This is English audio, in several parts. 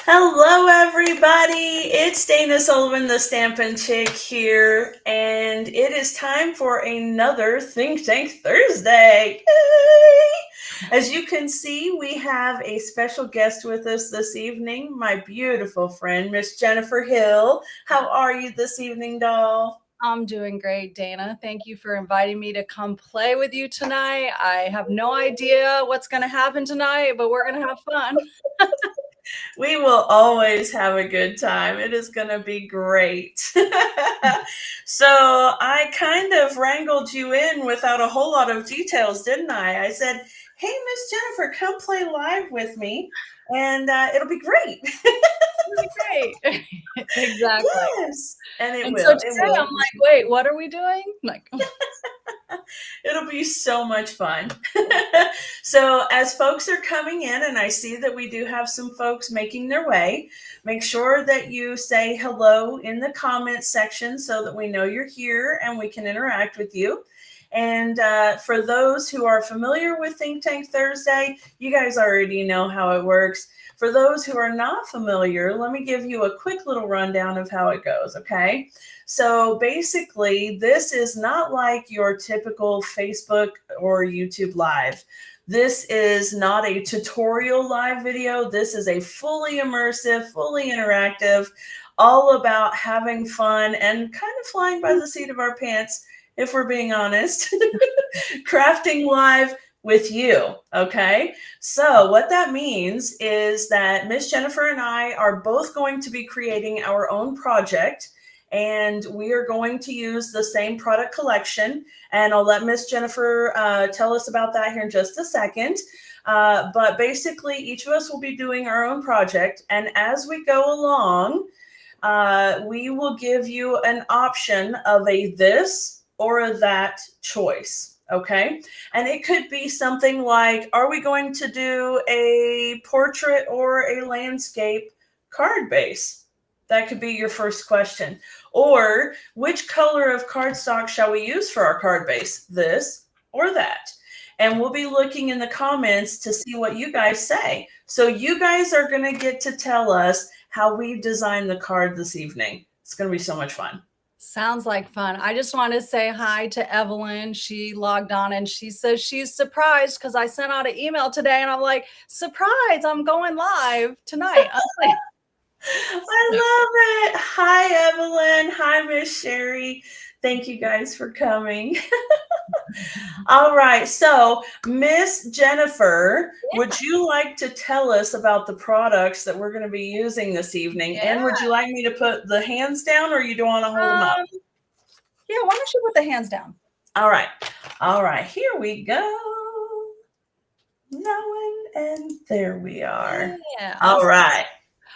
Hello, everybody. It's Dana Sullivan, the Stampin' Chick here, and it is time for another Think Tank Thursday. Yay! As you can see, we have a special guest with us this evening, my beautiful friend, Miss Jennifer Hill. How are you this evening, doll? I'm doing great, Dana. Thank you for inviting me to come play with you tonight. I have no idea what's going to happen tonight, but we're going to have fun. We will always have a good time. It is going to be great. So I kind of wrangled you in without a whole lot of details, didn't I? I said, hey, Miss Jennifer, come play live with me, and it'll be great. Really great. Exactly. Yes, and it And so will. It today I'm will. like, wait, what are we doing? Like, It'll be so much fun. So, as folks are coming in, and I see that we do have some folks making their way, make sure that you say hello in the comments section so that we know you're here and we can interact with you. And for those who are familiar with Think Tank Thursday, you guys already know how it works. For those who are not familiar, let me give you a quick little rundown of how it goes, okay? So basically, this is not like your typical Facebook or YouTube live. This is not a tutorial live video. This is a fully immersive, fully interactive, all about having fun and kind of flying by the seat of our pants, if we're being honest, crafting live with you. Okay. So, what that means is that Miss Jennifer and I are both going to be creating our own project, and we are going to use the same product collection. And I'll let Miss Jennifer tell us about that here in just a second. But basically, each of us will be doing our own project. And as we go along, we will give you an option of a this or a that choice. Okay. And it could be something like, are we going to do a portrait or a landscape card base? That could be your first question. Or which color of cardstock shall we use for our card base? This or that? And we'll be looking in the comments to see what you guys say. So you guys are going to get to tell us how we designed the card this evening. It's going to be so much fun. sounds like fun. I just want to say hi to Evelyn. She logged on and she says she's surprised because I sent out an email today and I'm like, surprise, I'm going live tonight. I'm like, I love it. Hi, Evelyn. Hi, Miss Sherry. Thank you guys for coming. All right. So, Miss Jennifer, would you like to tell us about the products that we're going to be using this evening? yeah. And would you like me to put the hands down or you don't want to hold them up? Yeah, why don't you put the hands down? All right. All right. Here we go. Now and there we are. Yeah. All Awesome. right.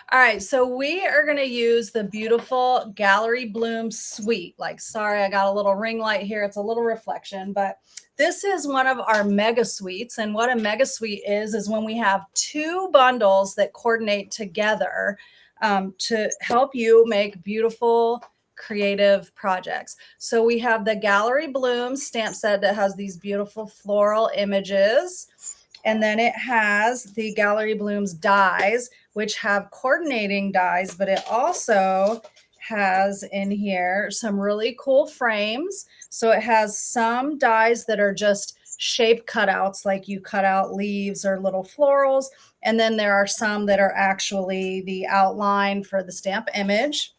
All right, so we are going to use the beautiful Gallery Bloom Suite. Like, sorry, I got a little ring light here. It's a little reflection, but this is one of our mega suites. And what a mega suite is when we have two bundles that coordinate together to help you make beautiful, creative projects. So we have the Gallery Bloom stamp set that has these beautiful floral images. And then it has the Gallery Blooms dies, which have coordinating dies, but it also has in here some really cool frames. So it has some dies that are just shape cutouts, like you cut out leaves or little florals. And then there are some that are actually the outline for the stamp image.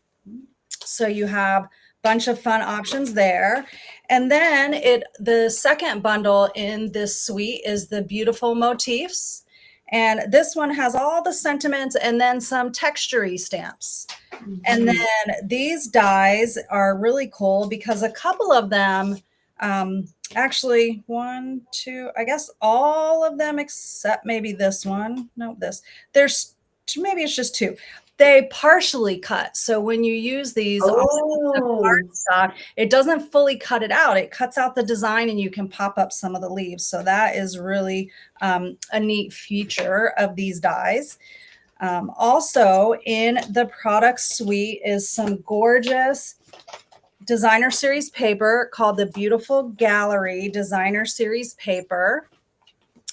So you have a bunch of fun options there. And then the second bundle in this suite is the beautiful motifs. And this one has all the sentiments and then some textury stamps. Mm-hmm. And then these dies are really cool because a couple of them, actually one, two, I guess all of them except maybe this one. No, there's maybe it's just two. They partially cut. So when you use these cardstock, it doesn't fully cut it out. It cuts out the design and you can pop up some of the leaves. So that is really a neat feature of these dies. Also in the product suite is some gorgeous designer series paper called the Beautiful Gallery Designer Series paper.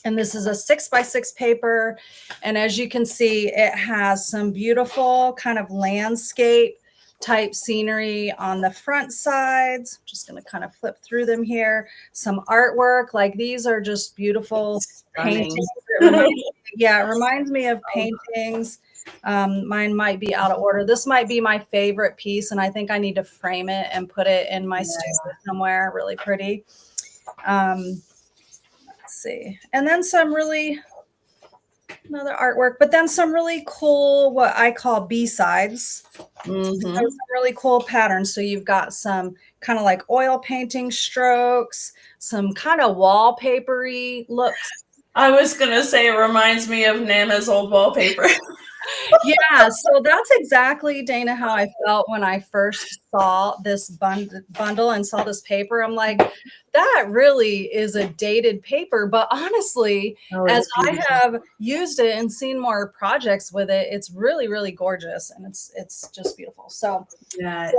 And this is a 6x6 paper. And as you can see, it has some beautiful kind of landscape type scenery on the front sides. Just going to kind of flip through them here. Some artwork, like these are just beautiful paintings. Yeah, it reminds me of paintings. Mine might be out of order. This might be my favorite piece, and I think I need to frame it and put it in my studio somewhere really pretty. See, and then another artwork, but then some really cool, what I call B-sides. So some really cool patterns. So you've got some kind of like oil painting strokes, some kind of wallpapery looks. I was going to say it reminds me of Nana's old wallpaper. Yeah, so that's exactly, Dana, how I felt when I first saw this bundle and saw this paper. I'm like, that really is a dated paper. But honestly, as I have used it and seen more projects with it, it's really, really gorgeous. And it's just beautiful. So yeah,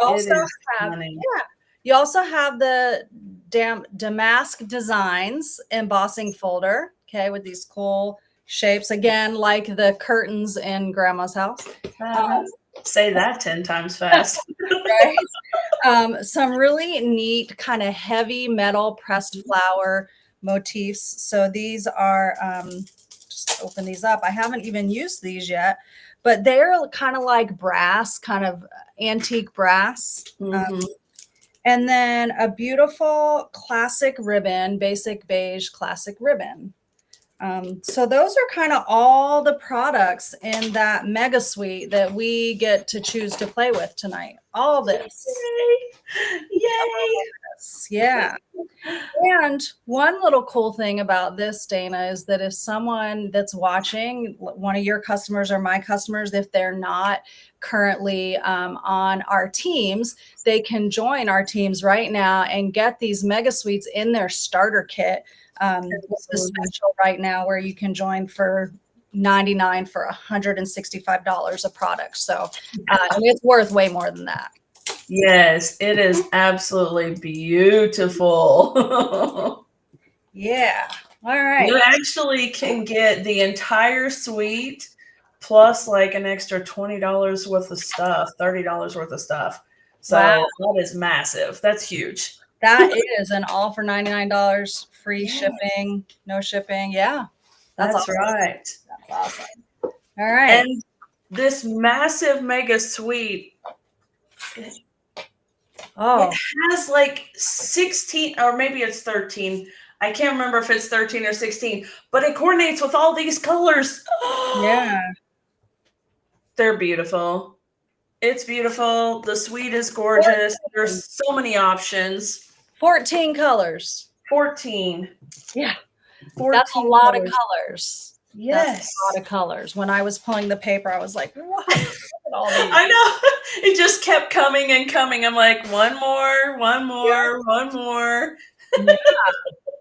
you also have the Damask Designs embossing folder, okay, with these cool shapes, again, like the curtains in Grandma's house. Say that 10 times fast. Right. Some really neat kind of heavy metal pressed flower motifs. So these are, just open these up. I haven't even used these yet, but they're kind of like brass, kind of antique brass. And then a beautiful classic ribbon, basic beige classic ribbon. So those are kind of all the products in that mega suite that we get to choose to play with tonight. All this. Yay! Yeah. And one little cool thing about this, Dana, is that if someone that's watching, one of your customers or my customers, if they're not currently on our teams, they can join our teams right now and get these mega suites in their starter kit. This is special right now where you can join for $99 for $165 a product. So it's worth way more than that. Yes, it is absolutely beautiful. Yeah. All right. You actually can get the entire suite plus like an extra $20 worth of stuff, $30 worth of stuff. So that is massive. That's huge. That is an all for $99, free shipping, no shipping. Yeah. That's awesome. Right. That's awesome. All right. And this massive mega suite, it has like 16, or maybe it's 13. I can't remember if it's 13 or 16, but it coordinates with all these colors. Yeah. They're beautiful. It's beautiful. The suite is gorgeous. There's so many options. 14 colors. 14. Yeah. 14 That's a lot colors. Of colors. Yes. That's a lot of colors. When I was pulling the paper, I was like, what? Look at all these. I know. It just kept coming and coming. I'm like, one more.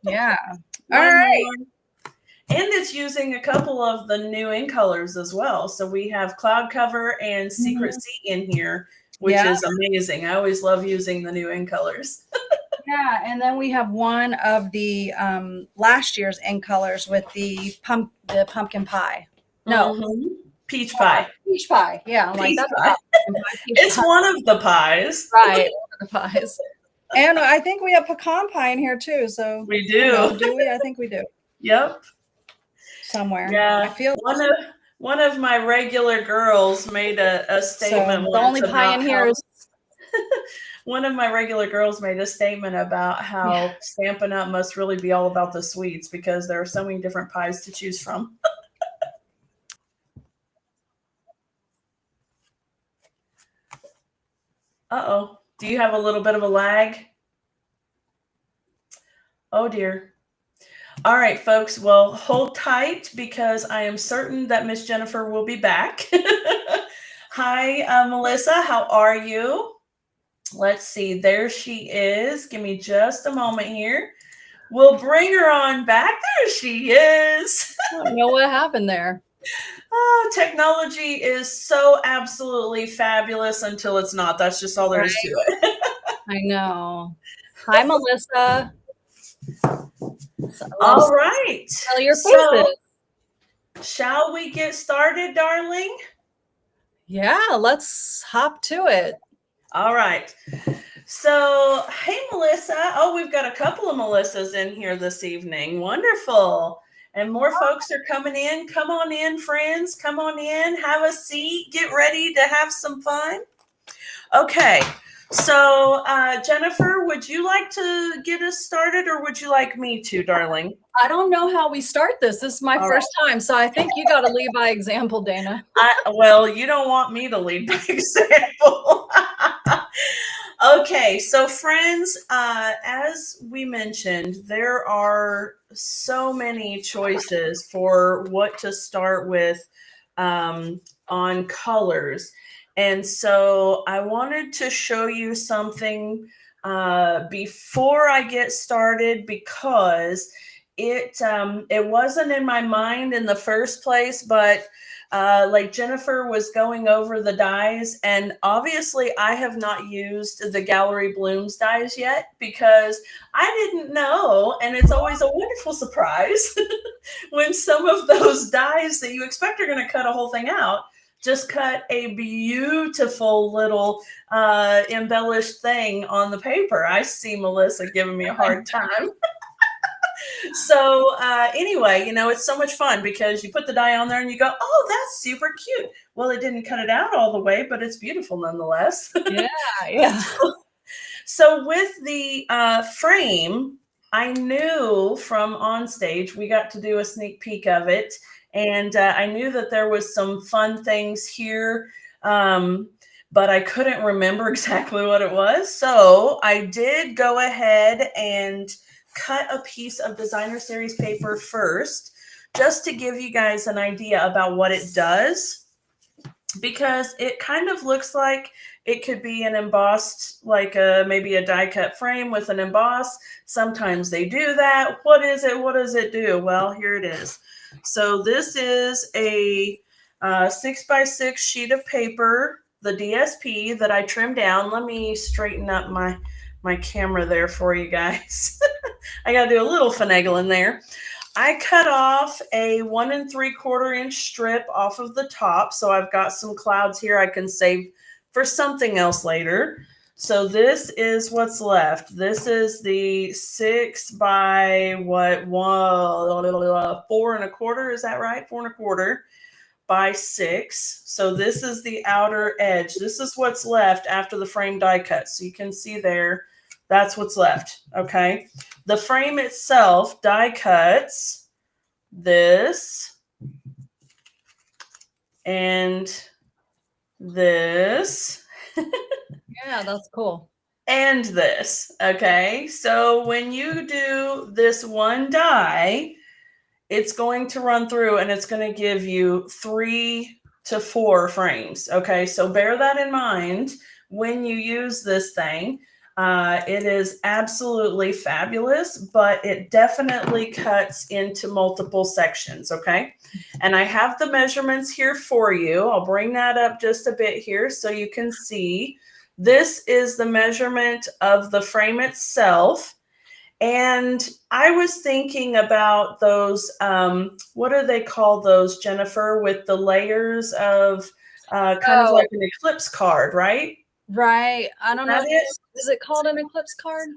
Yeah. All right. More. And it's using a couple of the new in colors as well. So we have Cloud Cover and Secret Sea in here, which is amazing. I always love using the new in colors. Yeah, and then we have one of the last year's in colors with the pumpkin pie. No, peach pie. Peach pie. Yeah, I'm like, that's pie. It's one of the pies, right? One of the pies. And I think we have pecan pie in here too. So we do. Do we? I think we do. Yep. Somewhere. Yeah. I feel one of my regular girls made a statement. So the only pie in here is. One of my regular girls made a statement about how Stampin' Up! Must really be all about the sweets because there are so many different pies to choose from. Uh-oh. Do you have a little bit of a lag? Oh, dear. All right, folks. Well, hold tight because I am certain that Miss Jennifer will be back. Hi, Melissa. How are you? Let's see. There she is. Give me just a moment here. We'll bring her on back. There she is. I don't know what happened there. Oh, technology is so absolutely fabulous until it's not. That's just all there is to it. I know. Hi, Melissa. So I love All right. familiar So, faces. shall we get started, darling? Yeah, let's hop to it. All right. So, hey, Melissa. Oh, we've got a couple of Melissas in here this evening. Wonderful. And more folks are coming in. Come on in, friends. Come on in. Have a seat. Get ready to have some fun. Okay. So, Jennifer, would you like to get us started or would you like me to, darling? I don't know how we start this. This is my All first time, so I think you got to lead by example, Dana. Well, you don't want me to lead by example. Okay, so friends, as we mentioned, there are so many choices for what to start with on colors. And so I wanted to show you something before I get started because it wasn't in my mind in the first place, but like Jennifer was going over the dyes, and obviously I have not used the Gallery Blooms dyes yet because I didn't know, and it's always a wonderful surprise when some of those dyes that you expect are going to cut a whole thing out just cut a beautiful little embellished thing on the paper. I see Melissa giving me a hard time. So anyway, it's so much fun because you put the dye on there and you go, oh, that's super cute. Well, it didn't cut it out all the way, but it's beautiful nonetheless. Yeah. So with the frame, I knew from on stage, we got to do a sneak peek of it. And I knew that there was some fun things here, but I couldn't remember exactly what it was. So I did go ahead and cut a piece of designer series paper first, just to give you guys an idea about what it does, because it kind of looks like it could be an embossed, like maybe a die cut frame with an emboss. Sometimes they do that. What is it? What does it do? Well, here it is. So this is a 6x6 sheet of paper, the DSP that I trimmed down. Let me straighten up my camera there for you guys. I got to do a little finagling there. I cut off a 1 3/4 inch strip off of the top. So I've got some clouds here I can save for something else later. So this is what's left. This is the 6 by what? 4 1/4. Is that right? 4 1/4 by 6. So this is the outer edge. This is what's left after the frame die cut. So you can see there, that's what's left. Okay. The frame itself die cuts this and this. Yeah, that's cool. And this. Okay. So when you do this one die, it's going to run through and it's going to give you 3 to 4 frames. Okay. So bear that in mind when you use this thing. It is absolutely fabulous, but it definitely cuts into multiple sections. Okay. And I have the measurements here for you. I'll bring that up just a bit here so you can see. This is the measurement of the frame itself. And I was thinking about those, what do they call those, Jennifer, with the layers of kind of like an eclipse card, right? Right. I don't know. Is it called an eclipse card?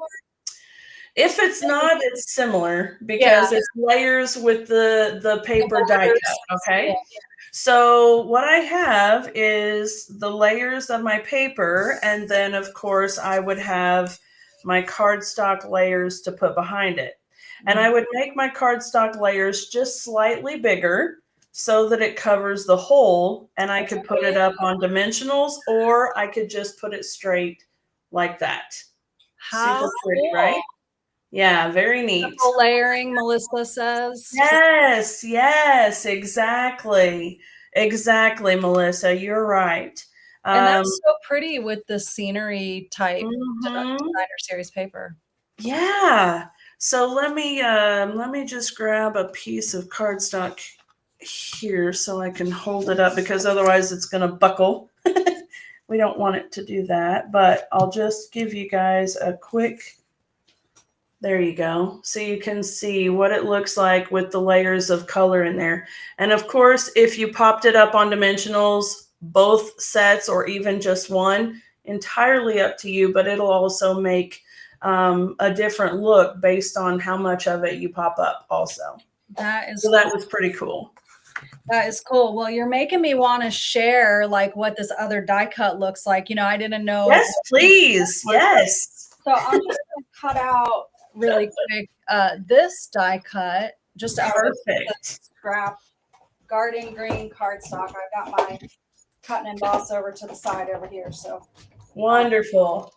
If it's not, it's similar because it's layers with the paper die cut. Okay. Yeah. So what I have is the layers of my paper, and then of course I would have my cardstock layers to put behind it. And I would make my cardstock layers just slightly bigger so that it covers the whole, and I could put it up on dimensionals, or I could just put it straight like that. How super pretty, cool. right? Yeah, very neat. Layering, Melissa says. Yes, exactly. Exactly, Melissa. You're right. And that's so pretty with the scenery type designer series paper. Yeah. So let me just grab a piece of cardstock here so I can hold it up, because otherwise it's going to buckle. We don't want it to do that, but I'll just give you guys a quick There you go. So you can see what it looks like with the layers of color in there. And of course, if you popped it up on dimensionals, both sets or even just one, entirely up to you, but it'll also make a different look based on how much of it you pop up also. That is So that was pretty cool. That is cool. Well, you're making me want to share like what this other die cut looks like. You know, I didn't know. Yes, please. Yes. So I'm just going to cut out really quick this die cut just out of the scrap garden green cardstock. I've got my cut and emboss over to the side over here. So wonderful.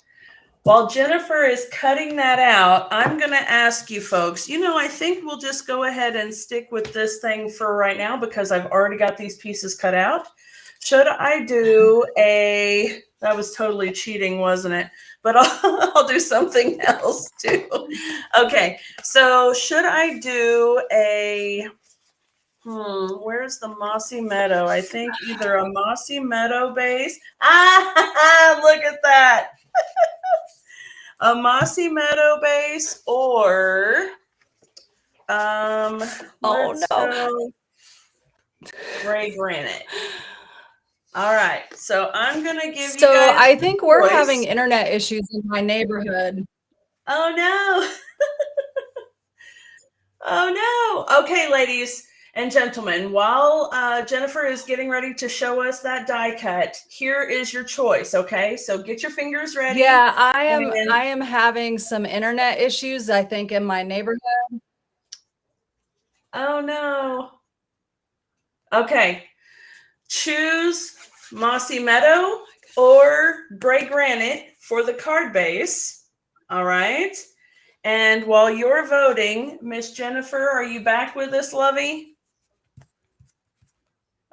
While Jennifer is cutting that out, I'm going to ask you folks, I think we'll just go ahead and stick with this thing for right now because I've already got these pieces cut out. Should I do that was totally cheating, wasn't it? But I'll do something else too. Okay, so should I do where's the Mossy Meadow? I think either a Mossy Meadow base. Look at that. A Mossy Meadow base or gray granite. All right, so I'm gonna give you guys. So I think we're having internet issues in my neighborhood. Oh no. Oh no. Okay, ladies and gentlemen, while Jennifer is getting ready to show us that die cut, here is your choice. Okay, so get your fingers ready. Yeah, I am having some internet issues, I think, in my neighborhood. Oh no. Okay, choose Mossy Meadow or gray granite for the card base. All right. And while you're voting, Miss Jennifer, are you back with us, lovey?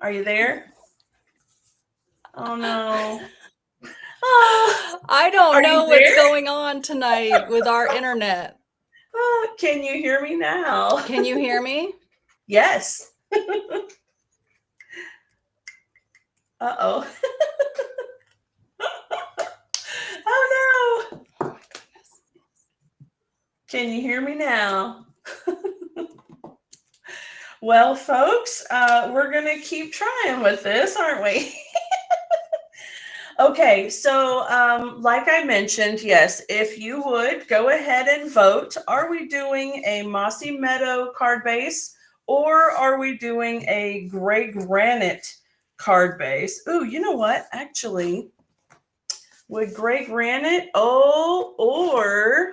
Are you there? Oh no. Oh, I don't know what's going on tonight with our internet. Can you hear me now? Can you hear me? Yes. Uh-oh. Oh no. Can you hear me now? Well, folks, we're going to keep trying with this, aren't we? Okay, so like I mentioned, yes, if you would go ahead and vote, are we doing a Mossy Meadow card base or are we doing a gray granite card base? Ooh, you know what? Actually, would gray granite, or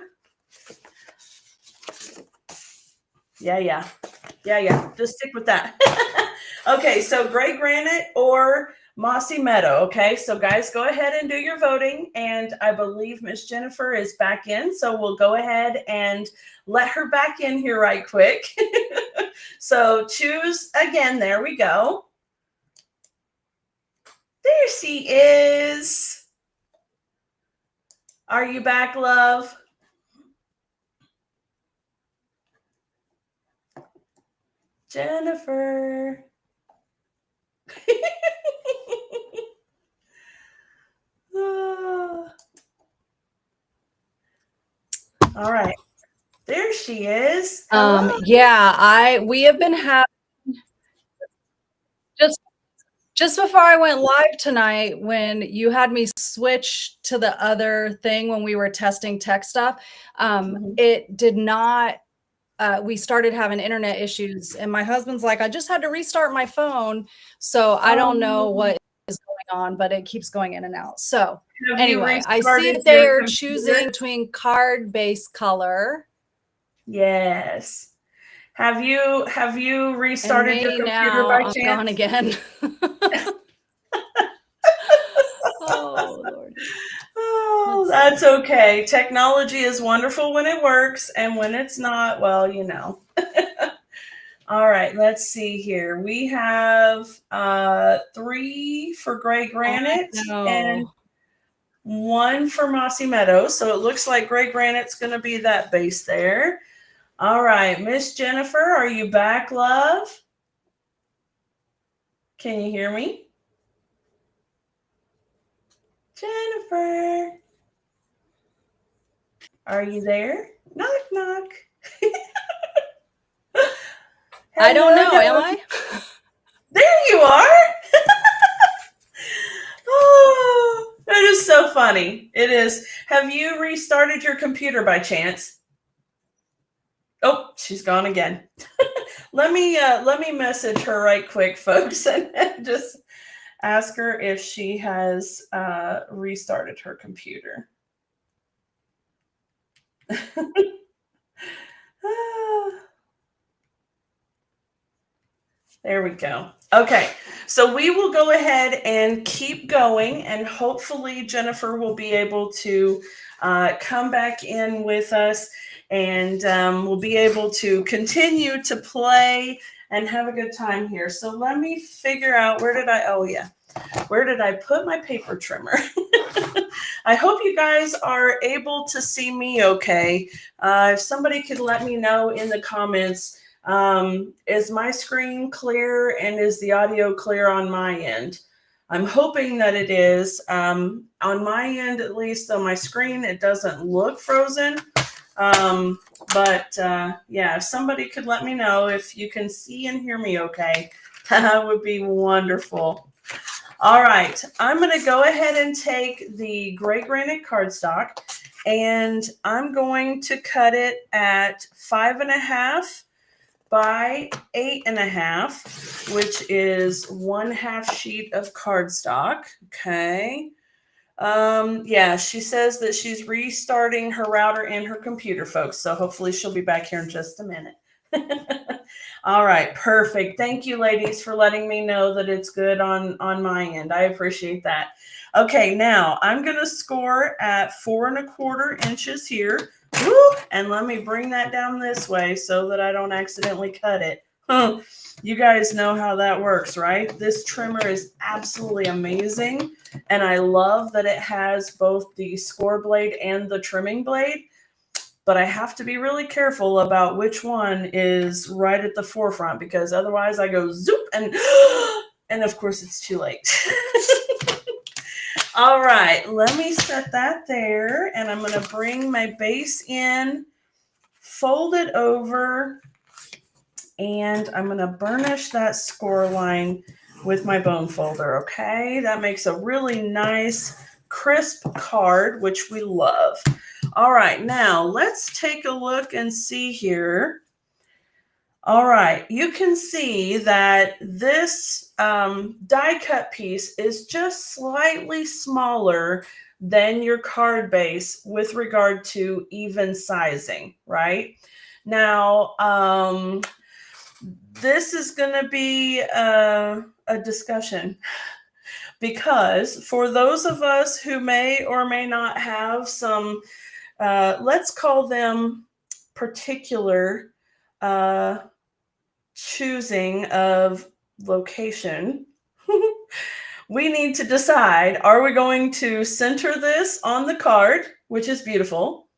yeah, just stick with that. Okay, so gray granite or Mossy Meadow. Okay, so guys, go ahead and do your voting. And I believe Miss Jennifer is back in. So we'll go ahead and let her back in here right quick. So choose again. There we go. There she is. Are you back, love? Jennifer. All right. There she is. Yeah, we have been having just before I went live tonight, when you had me switch to the other thing when we were testing tech stuff, it did not. We started having internet issues, and my husband's like, I just had to restart my phone. So I don't know what is going on, but it keeps going in and out. So anyway, I see they're choosing between card base color. Yes. Have you restarted your computer by chance? I'm gone again. Oh, Lord. Oh, that's okay. Technology is wonderful when it works, and when it's not, well, you know. All right, let's see here. We have 3 for gray granite and 1 for Mossy Meadow. So it looks like gray granite's going to be that base there. All right, Miss Jennifer, are you back, love? Can you hear me? Jennifer, are you there? Knock, knock. I don't know, Hello, am I? there you are. Oh, that is so funny. It is. Have you restarted your computer by chance? Oh, she's gone again. Let me message her right quick, folks, and just ask her if she has restarted her computer. There we go. Okay, so we will go ahead and keep going, and hopefully Jennifer will be able to come back in with us, and we'll be able to continue to play and have a good time here. So let me figure out, where did I put my paper trimmer? I hope you guys are able to see me okay. If somebody could let me know in the comments, is my screen clear and is the audio clear on my end? I'm hoping that it is. On my end, at least on my screen, it doesn't look frozen. Yeah, if somebody could let me know if you can see and hear me okay, that would be wonderful. All right, I'm going to go ahead and take the gray granite cardstock, and I'm going to cut it at 5.5 by 8.5, which is 1/2 sheet of cardstock. Okay. Yeah, she says that she's restarting her router and her computer, folks. So hopefully she'll be back here in just a minute. All right, perfect. Thank you, ladies, for letting me know that it's good on my end. I appreciate that. Okay, now I'm going to score at 4.25 inches here. Woo! And let me bring that down this way so that I don't accidentally cut it. You guys know how that works, right? This trimmer is absolutely amazing. And I love that it has both the score blade and the trimming blade. But I have to be really careful about which one is right at the forefront, because otherwise I go zoop and of course it's too late. All right, let me set that there, and I'm going to bring my base in, fold it over, and I'm going to burnish that score line with my bone folder, okay? That makes a really nice, crisp card, which we love. All right, now let's take a look and see here. All right, you can see that this die cut piece is just slightly smaller than your card base with regard to even sizing, right? Now, this is going to be a discussion, because for those of us who may or may not have some, let's call them particular choosing of location, we need to decide, are we going to center this on the card, which is beautiful?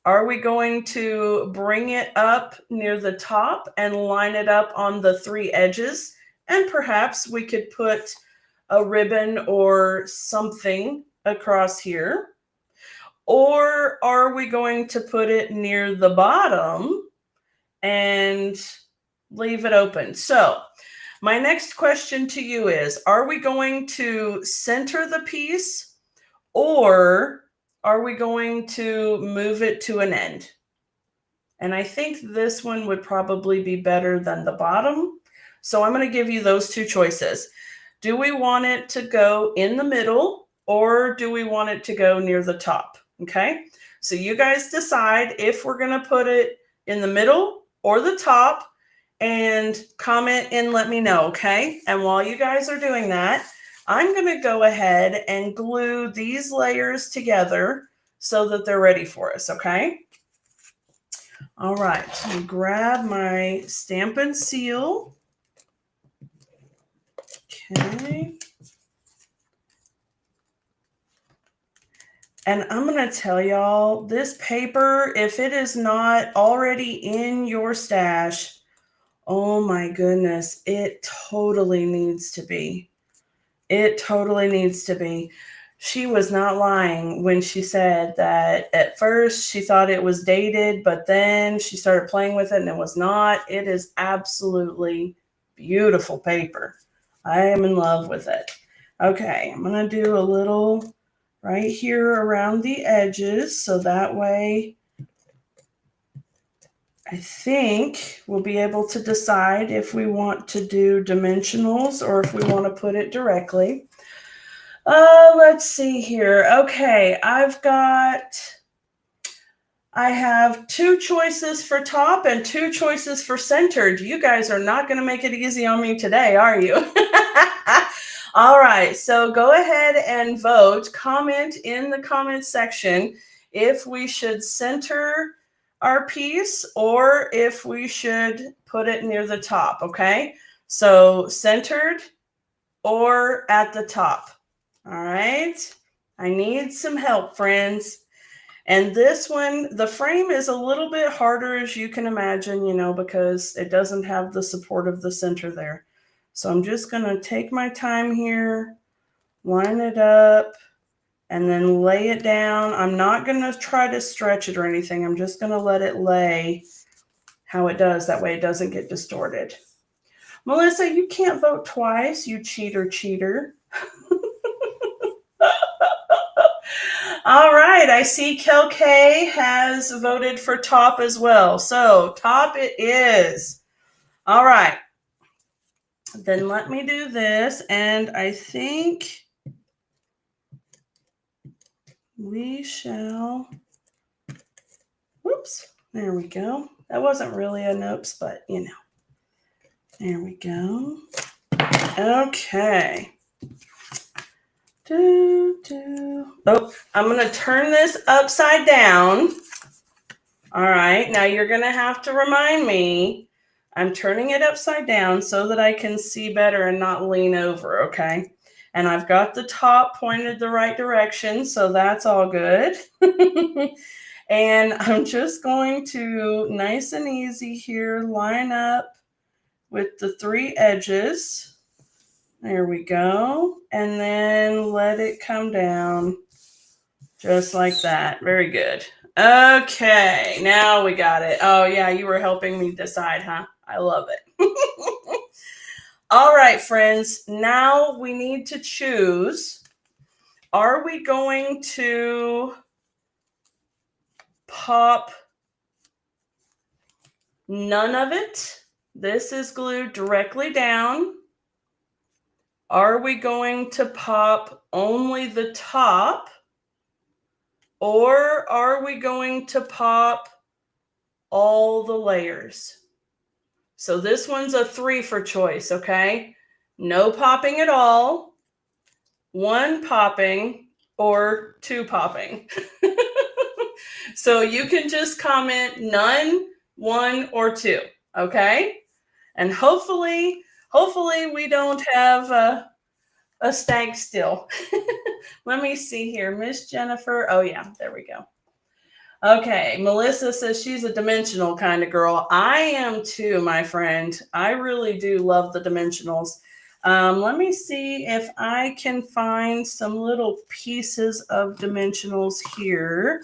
Are we going to bring it up near the top and line it up on the 3 edges? And perhaps we could put a ribbon or something across here. Or are we going to put it near the bottom and leave it open? So my next question to you is, are we going to center the piece, or are we going to move it to an end? And I think this one would probably be better than the bottom. So I'm going to give you those 2 choices. Do we want it to go in the middle, or do we want it to go near the top? Okay. So you guys decide if we're going to put it in the middle or the top, and comment and let me know. Okay. And while you guys are doing that, I'm going to go ahead and glue these layers together so that they're ready for us. Okay. All right, let me grab my Stampin' Seal. Okay. And I'm going to tell y'all, this paper, if it is not already in your stash, oh my goodness, it totally needs to be. It totally needs to be. she was not lying when she said that at first she thought it was dated, but then she started playing with it and it was not. It is absolutely beautiful paper. I am in love with it. Okay, I'm going to do a little right here around the edges so that way I think we'll be able to decide if we want to do dimensionals or if we want to put it directly. Let's see here. Okay, I have 2 choices for top and 2 choices for centered. You guys are not going to make it easy on me today, are you? All right, so go ahead and vote. Comment in the comment section if we should center our piece or if we should put it near the top, okay? So centered or at the top. All right. I need some help, friends. And this one, the frame is a little bit harder, as you can imagine, you know, because it doesn't have the support of the center there. So I'm just going to take my time here, line it up, and then lay it down. I'm not going to try to stretch it or anything. I'm just going to let it lay how it does. That way it doesn't get distorted. Melissa, you can't vote twice, you cheater. All right, I see Kel K has voted for top as well. So top it is. All right. Then let me do this. And I think we shall, whoops, there we go. That wasn't really an oops, but you know, there we go. Okay. Oh, I'm going to turn this upside down. All right, now you're going to have to remind me. I'm turning it upside down so that I can see better and not lean over, okay? And I've got the top pointed the right direction, so that's all good. And I'm just going to, nice and easy here, line up with the 3 edges. There we go. And then let it come down just like that. Very good. Okay, now we got it. Oh, yeah, you were helping me decide, huh? I love it. All right, friends. Now we need to choose. Are we going to pop none of it? This is glued directly down. Are we going to pop only the top? Or are we going to pop all the layers? So this one's a 3 for choice, okay? No popping at all, 1 popping, or 2 popping. So you can just comment none, 1, or 2, okay? And hopefully we don't have a stag still. Let me see here. Miss Jennifer. Oh, yeah, there we go. Okay, Melissa says she's a dimensional kind of girl. I am too, my friend. I really do love the dimensionals. Let me see if I can find some little pieces of dimensionals here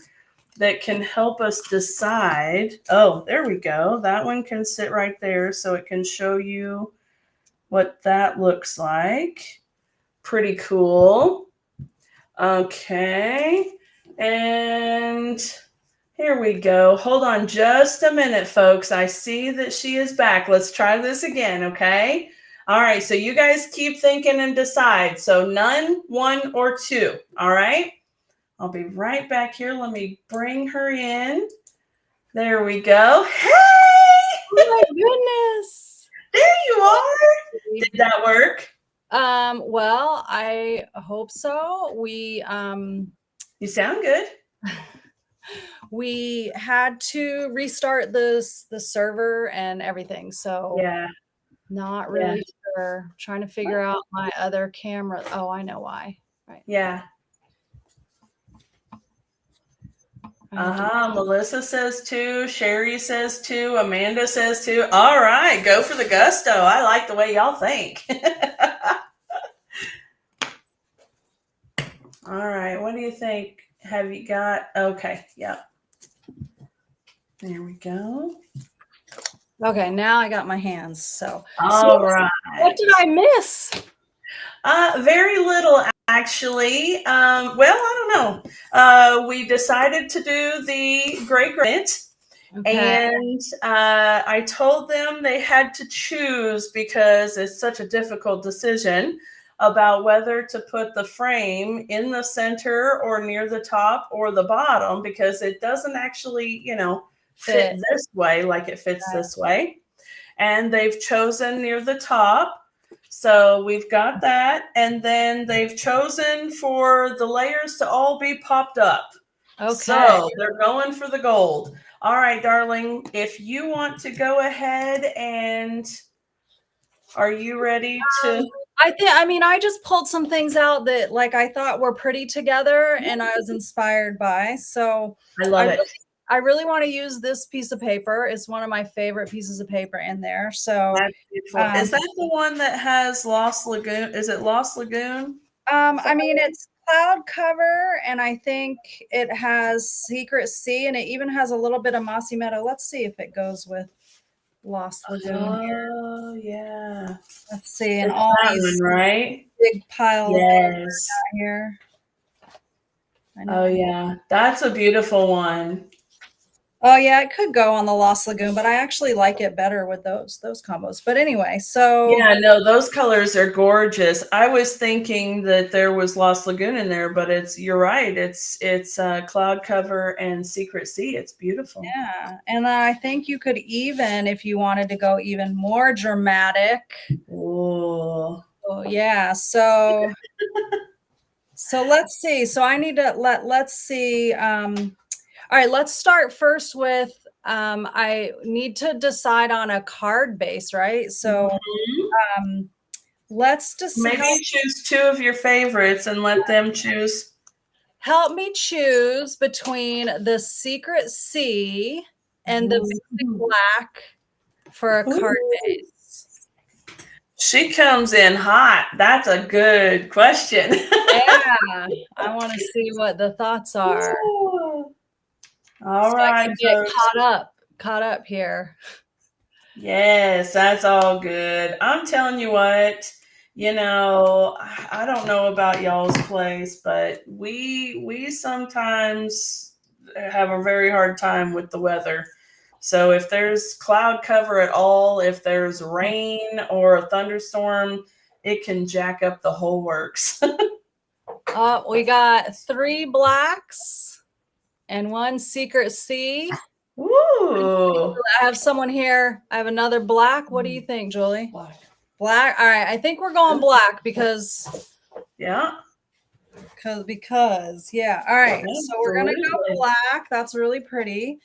that can help us decide. Oh, there we go. That one can sit right there so it can show you what that looks like. Pretty cool. Okay, and here we go. Hold on just a minute, folks. I see that she is back. Let's try this again, okay? All right, so you guys keep thinking and decide. So none, 1, or 2, all right? I'll be right back here. Let me bring her in. There we go. Hey! Oh my goodness. There you are. Did that work? Well, I hope so. You sound good. We had to restart the server and everything. So yeah, not really sure. Trying to figure out my other camera. Oh, I know why. Right. Yeah. Melissa says 2. Sherry says 2. Amanda says 2. All right, go for the gusto. I like the way y'all think. All right. What do you think? Have you got? Okay. Yep. There we go. Okay, now I got my hands. So All what did right. I miss? Very little, actually. Well, I don't know. We decided to do the Great Granite, Okay. and I told them they had to choose because it's such a difficult decision about whether to put the frame in the center or near the top or the bottom because it doesn't actually, fit Fit. this way like it fits this way. And they've chosen near the top. So we've got that. And then they've chosen for the layers to all be popped up. Okay. So they're going for the gold. All right, darling, if you want to go ahead and are you ready to? I just pulled some things out that like I thought were pretty together and I was inspired by. So I I love really, it. I really want to use this piece of paper. It's one of my favorite pieces of paper in there. So That's beautiful. Is that the one that has Lost Lagoon? Is it Lost Lagoon? it's cloud cover and I think it has Secret Sea and it even has a little bit of Mossy Meadow. Let's see if it goes with Lost Lagoon. Oh, yeah. Let's see. And It's all that these one, right? big pile of paper Yes. here. I know. Oh, yeah. That's a beautiful one. Oh yeah, it could go on the Lost Lagoon, but I actually like it better with those combos. But anyway, so Yeah, no, those colors are gorgeous. I was thinking that there was Lost Lagoon in there, but you're right. It's Cloud Cover and Secret Sea. It's beautiful. yeah, and then I think you could even, if you wanted to go even more dramatic. Oh, Oh yeah, so let's see. So I need to let's see. All right, let's start first with I need to decide on a card base, right? So mhm. let's decide. Maybe choose two of your favorites and let them choose. Help me choose between the Secret Sea and the Basic Ooh. Black for a card Ooh. base. She comes in hot. That's a good question. Yeah, I want to see what the thoughts are. Ooh. All So I right, can get folks. caught up here. Yes, that's all good. I'm telling you what, I don't know about y'all's place, but we sometimes have a very hard time with the weather. So if there's cloud cover at all, if there's rain or a thunderstorm, it can jack up the whole works. We got 3 blacks and 1 Secret Sea. Ooh. I have someone here. I have another black. What do you think, Julie? Black. Black. All right. I think we're going black because Yeah. yeah. All right. So we're gonna go Absolutely. black. That's really pretty.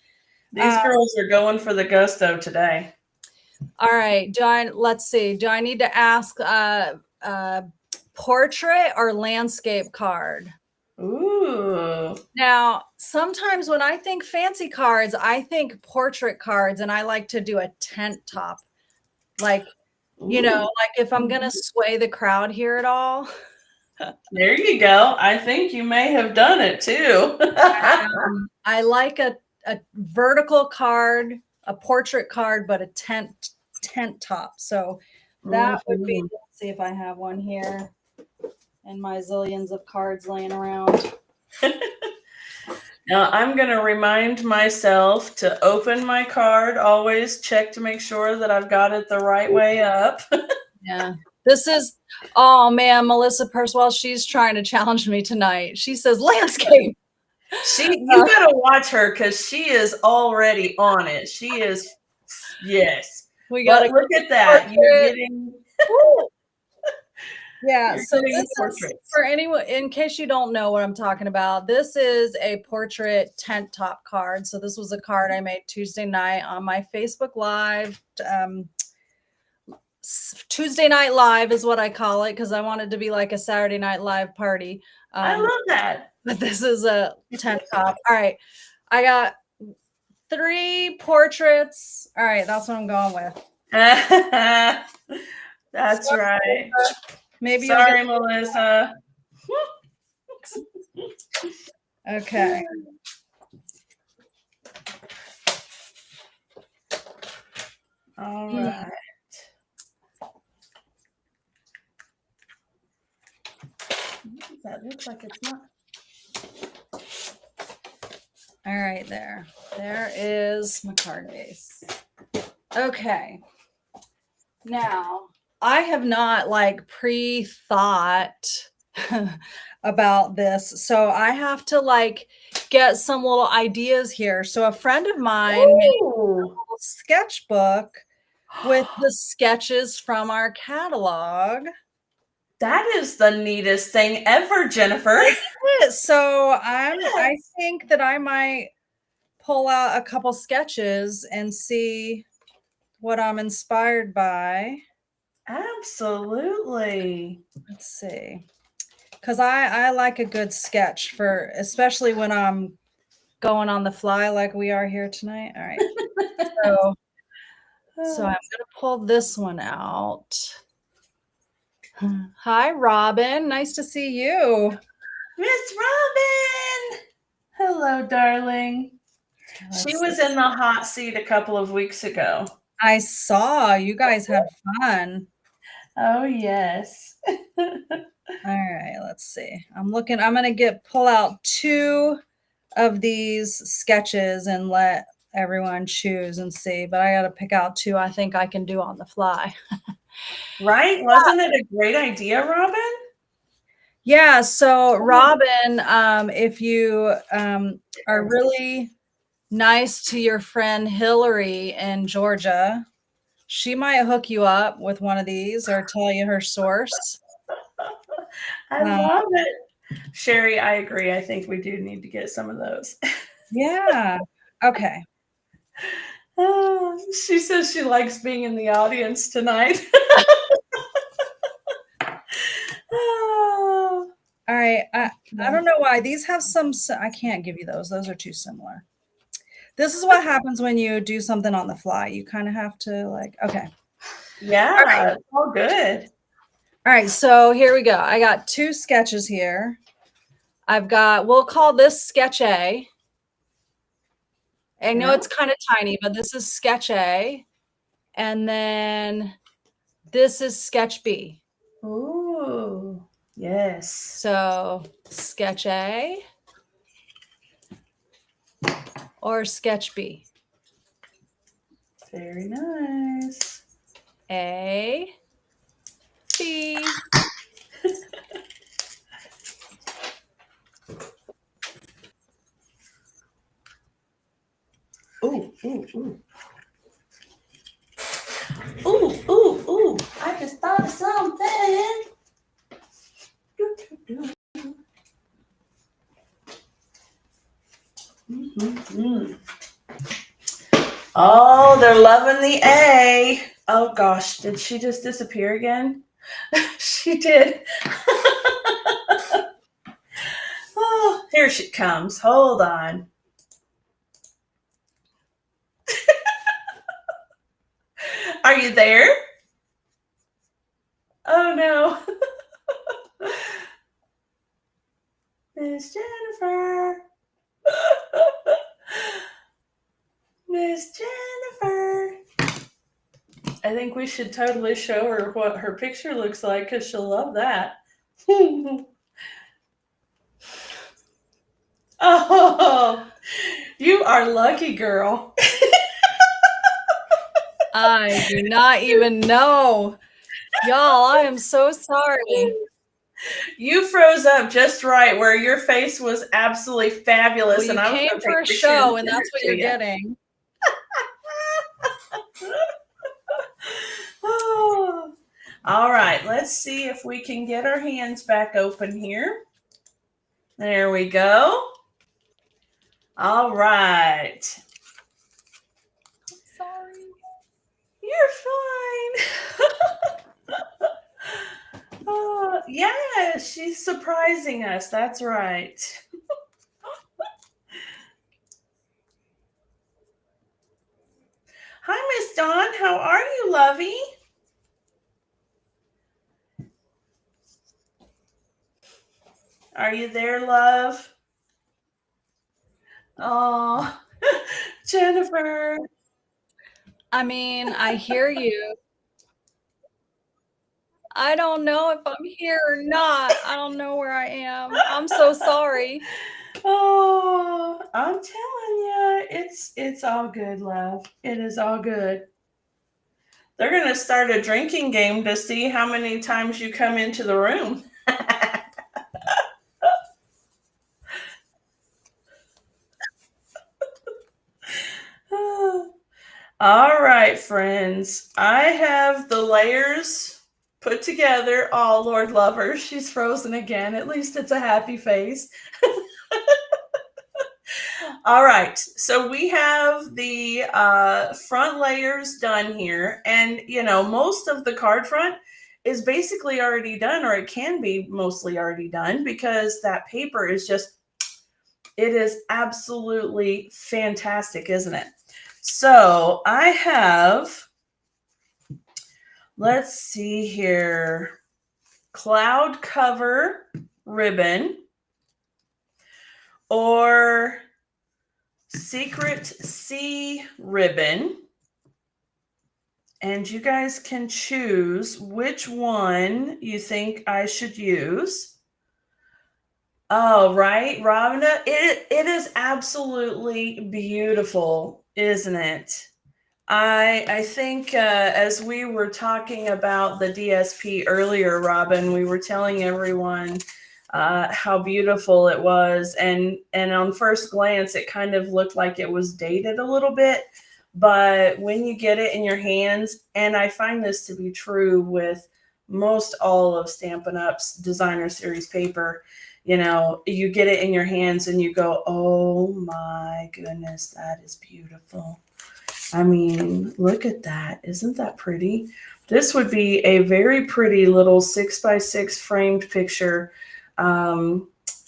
These girls are going for the gusto today. All right. Let's see. Do I need to ask portrait or landscape card? Ooh. Now, sometimes when I think fancy cards, I think portrait cards, and I like to do a tent top. Like, like if I'm gonna sway the crowd here at all. There you go. I think you may have done it too. I like a vertical card, a portrait card, but a tent top. So that would be, let's see if I have one here and my zillions of cards laying around. Now I'm going to remind myself to open my card, always check to make sure that I've got it the right way up. Yeah. This is, oh man, Melissa Perswell, she's trying to challenge me tonight. She says landscape. You got to watch her because she is already on it. She is, yes. We got to look at that. You're getting. Yeah, so this is for anyone, in case you don't know what I'm talking about, this is a portrait tent top card. So this was a card I made Tuesday night on my Facebook Live. Tuesday Night Live is what I call it because I wanted to be like a Saturday Night Live party. I love that. But this is a tent top. All right, I got 3 portraits. All right, that's what I'm going with. That's right. Maybe sorry, Melissa. Okay. All right. That looks like it's not. All right, there. There is my card base. Okay. Now, I have not like pre-thought about this. So I have to like get some little ideas here. So a friend of mine made a little sketchbook with the sketches from our catalog. That is the neatest thing ever, Jennifer. So I think that I might pull out a couple sketches and see what I'm inspired by. Absolutely. Let's see. Because I like a good sketch for, especially when I'm going on the fly like we are here tonight. All right. So I'm going to pull this one out. Hi, Robin. Nice to see you. Miss Robin. Hello, darling. She was in the hot seat a couple of weeks ago. I saw you guys had fun. Oh, yes. All right, let's see. I'm going to pull out 2 of these sketches and let everyone choose and see, but I got to pick out 2 I think I can do on the fly. Right? Wasn't it a great idea, Robin? Yeah, so Robin, if you are really nice to your friend Hillary in Georgia, she might hook you up with one of these or tell you her source. I love it. Sherry, I agree. I think we do need to get some of those. Yeah. Okay. She says she likes being in the audience tonight. All right. I don't know why these have some. I can't give you those. Those are too similar. This is what happens when you do something on the fly. You kind of have to like, okay. Yeah, all right. all good. All right. So here we go. I got 2 sketches here. We'll call this sketch A. I know it's kind of tiny, but this is sketch A. And then this is sketch B. Ooh, yes. So sketch A or sketch B. Very nice. A, B. Ooh, ooh, ooh. Ooh, ooh, ooh. I just thought of something. Mm-hmm. Oh, they're loving the A. Oh gosh, did she just disappear again? She did. Oh, here she comes. Hold on. Are you there? Oh no. Miss Jennifer. Miss Jennifer. I think we should totally show her what her picture looks like because she'll love that. Oh, you are lucky, girl. I do not even know. Y'all, I am so sorry. You froze up just right where your face was absolutely fabulous. Well, you and I was came going to for take a pictures show, and and send that's it what to you're you. getting. Oh. All right, let's see if we can get our hands back open here. There we go. All right. Sorry. You're fine. Oh, yeah, she's surprising us. That's right. Hi, Miss Dawn. How are you, lovey? Are you there, love? Oh, Jennifer. I mean, I hear you. I don't know if I'm here or not. I don't know where I am. I'm so sorry. Oh, I'm telling you, it's all good, love. It is all good. They're gonna start a drinking game to see how many times you come into the room. All right, friends. I have the layers put together. Oh, Lord love her. She's frozen again. At least it's a happy face. All right. So we have the front layers done here. And, most of the card front is basically already done, or it can be mostly already done because that paper is just, it is absolutely fantastic, isn't it? So I have, let's see here, cloud cover ribbon or secret sea ribbon. And you guys can choose which one you think I should use. Oh, right, Robina. It is absolutely beautiful, isn't it? I think as we were talking about the DSP earlier, Robin, we were telling everyone how beautiful it was, and on first glance, it kind of looked like it was dated a little bit. But when you get it in your hands, and I find this to be true with most all of Stampin' Up's designer series paper, you get it in your hands and you go, oh my goodness, that is beautiful. I mean, look at that. Isn't that pretty? This would be a very pretty little 6x6 framed picture.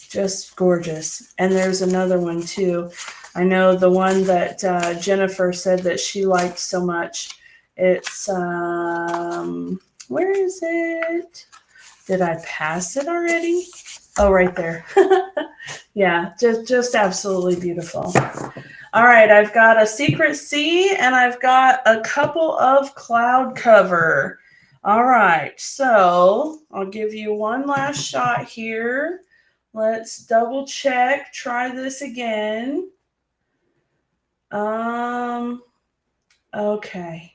Just gorgeous. And there's another one too. I know the one that Jennifer said that she liked so much. It's, where is it? Did I pass it already? Oh, right there. Yeah, just absolutely beautiful. All right, I've got a secret sea and I've got a couple of cloud cover. All right, so I'll give you one last shot here. Let's double check, try this again. Okay,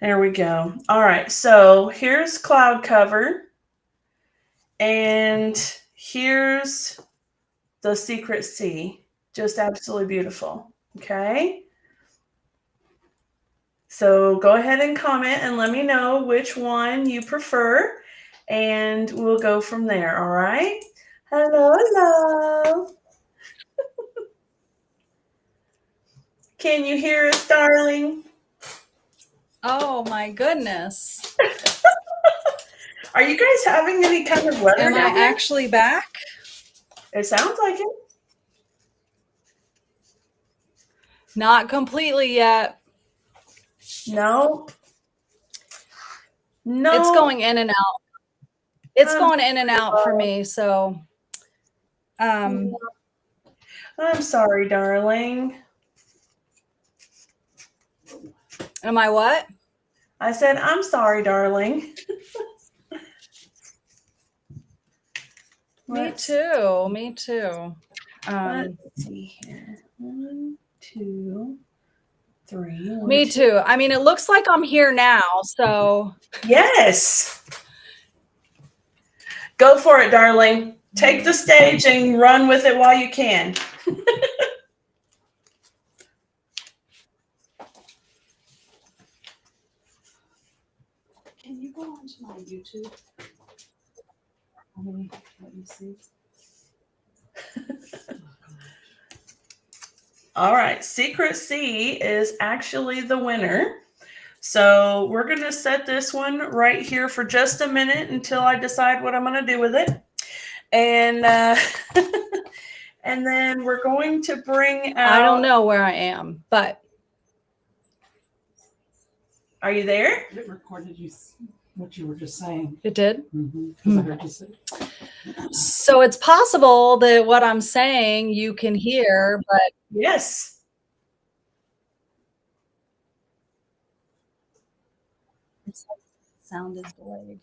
there we go. All right, so here's cloud cover and here's the secret sea. Just absolutely beautiful. Okay. So go ahead and comment and let me know which one you prefer, and we'll go from there. All right. Hello, love. Can you hear us, darling? Oh my goodness. Are you guys having any kind of weather? Am I actually back? It sounds like it. Not completely yet. No. No. It's going in and out. It's going in and out for me. So, I'm sorry, darling. Am I what? I said, I'm sorry, darling. Me too. Let's see here. 1, 2, 3. Me too. I mean, it looks like I'm here now. So, yes. Go for it, darling. Take the stage and run with it while you can. Can you go onto my YouTube? Let me see. All right, Secret Sea is actually the winner. So we're going to set this one right here for just a minute until I decide what I'm going to do with it. And and then we're going to bring out... I don't know where I am, but... Are you there? It recorded you. what you were just saying. It did. Because I heard you say. So it's possible that what I'm saying you can hear, but Yes. sound is delayed.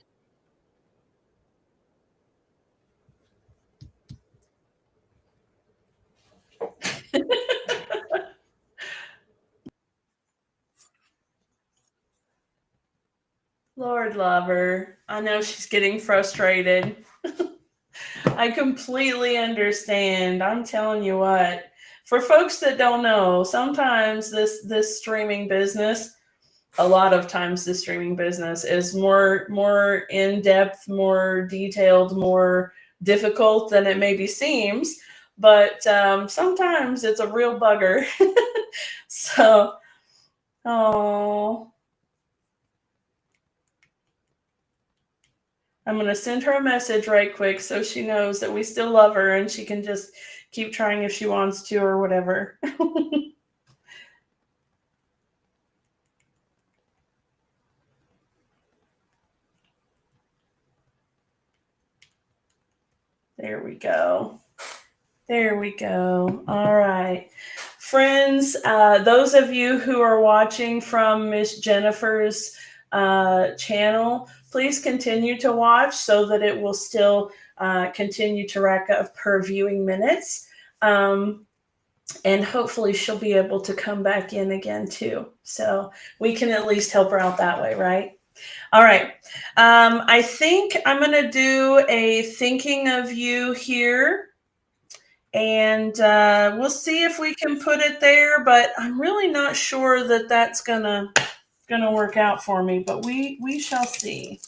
Lord love her. I know she's getting frustrated. I completely understand. I'm telling you what. For folks that don't know, sometimes this streaming business, a lot of times the streaming business is more in depth, more detailed, more difficult than it maybe seems. But sometimes it's a real bugger. So, oh. I'm going to send her a message right quick so she knows that we still love her and she can just keep trying if she wants to or whatever. There we go. There we go. All right. Friends, those of you who are watching from Miss Jennifer's channel, please continue to watch so that it will still continue to rack up her viewing minutes. And hopefully she'll be able to come back in again too. So we can at least help her out that way, right? All right. I think I'm going to do a thinking of you here. And we'll see if we can put it there, but I'm really not sure that that's gonna work out for me, but we shall see.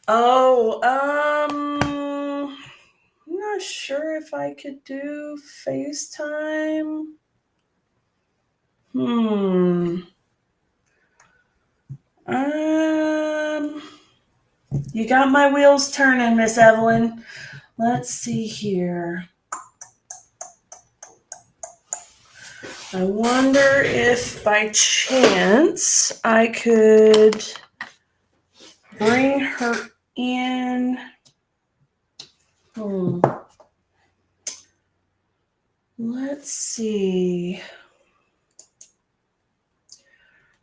Oh, I'm not sure if I could do FaceTime. You got my wheels turning, Miss Evelyn. Let's see here. I wonder if by chance I could bring her in. Let's see.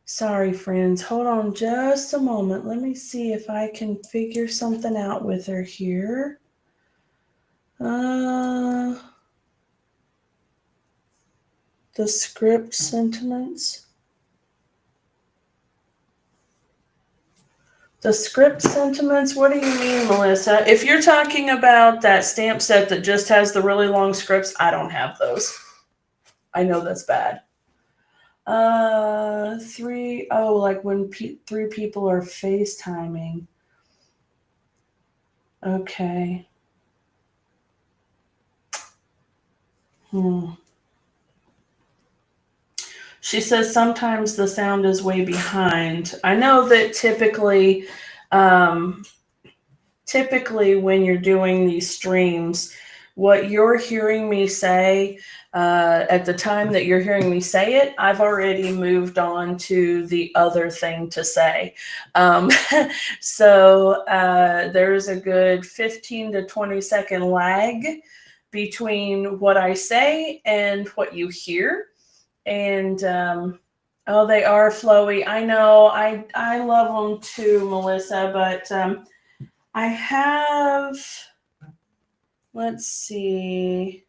Sorry, friends. Hold on just a moment. Let me see if I can figure something out with her here. The script sentiments. The script sentiments? What do you mean, Melissa? If you're talking about that stamp set that just has the really long scripts, I don't have those. I know that's bad. Like when three people are FaceTiming. Okay. She says sometimes the sound is way behind. I know that typically when you're doing these streams, what you're hearing me say at the time that you're hearing me say it, I've already moved on to the other thing to say. So there's a good 15 to 20 second lag between what I say and what you hear. And they are flowy. I know. I love them too, Melissa, but I have, let's see.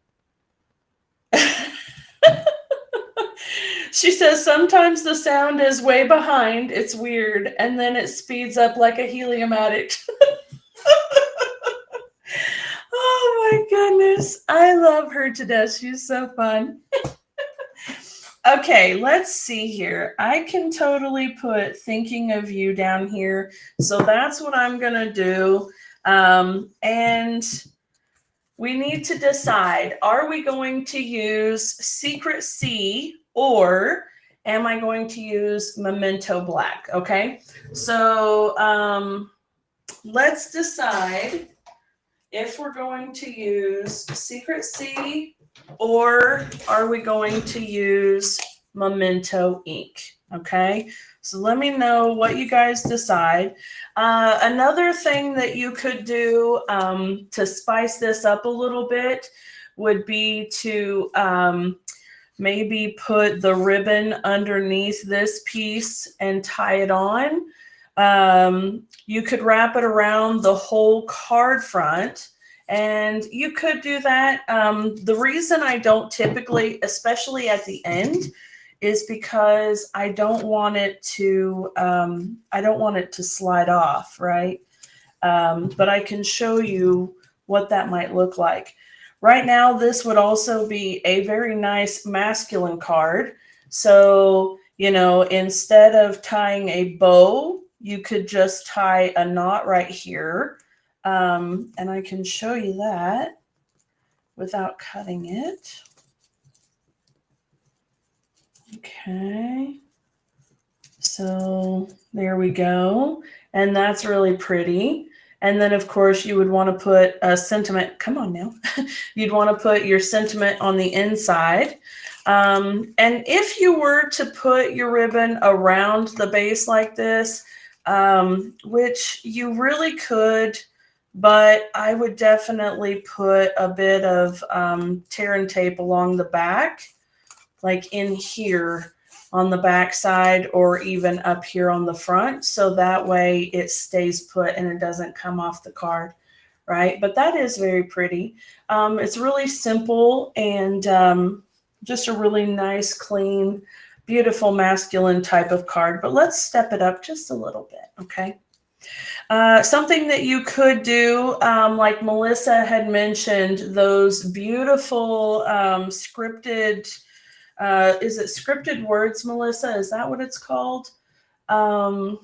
She says sometimes the sound is way behind. It's weird. And then it speeds up like a helium addict. Oh my goodness. I love her to death. She's so fun. Okay, let's see here. I can totally put thinking of you down here. So that's what I'm going to do. And we need to decide, are we going to use Secret C or am I going to use Memento Black? Okay, so let's decide if we're going to use Secret C or are we going to use Memento ink. Okay, so let me know what you guys decide. Another thing that you could do to spice this up a little bit would be to maybe put the ribbon underneath this piece and tie it on. You could wrap it around the whole card front, and you could do that. The reason I don't typically, especially at the end, is because I don't want it to slide off, right? But I can show you what that might look like. Right now, this would also be a very nice masculine card. So, you know, instead of tying a bow, you could just tie a knot right here. And I can show you that without cutting it. Okay. So there we go. And that's really pretty. And then, of course, you would want to put a sentiment. Come on now. You'd want to put your sentiment on the inside. And if you were to put your ribbon around the base like this, which you really could, but I would definitely put a bit of tear and tape along the back, like in here on the back side or even up here on the front. So that way it stays put and it doesn't come off the card, right? But that is very pretty. It's really simple and just a really nice, clean, beautiful masculine type of card. But let's step it up just a little bit, okay? Something that you could do, like Melissa had mentioned, those beautiful scripted, is it scripted words, Melissa? Is that what it's called? The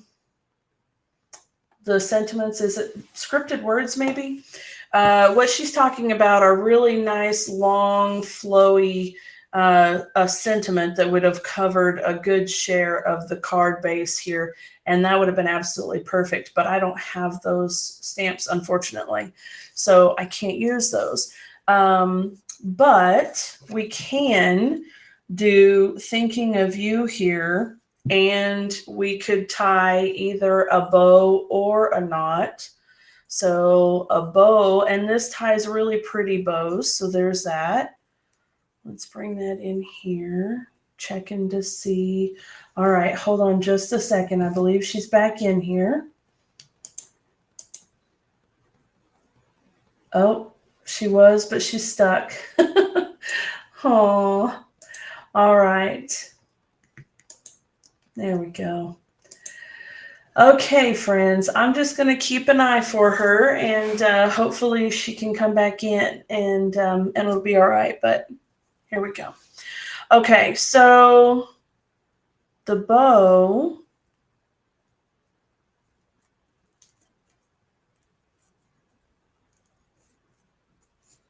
sentiments, is it scripted words maybe? What she's talking about are really nice, long, flowy a sentiment that would have covered a good share of the card base here. And that would have been absolutely perfect. But I don't have those stamps, unfortunately. So I can't use those. But we can do Thinking of You here. And we could tie either a bow or a knot. So a bow, and this ties really pretty bows. So there's that. Let's bring that in here. Checking to see. All right, hold on just a second. I believe she's back in here. Oh, she was, but she's stuck. Oh, all right. There we go. Okay, friends, I'm just going to keep an eye for her, and hopefully she can come back in, and it'll be all right. But here we go. Okay, so the bow.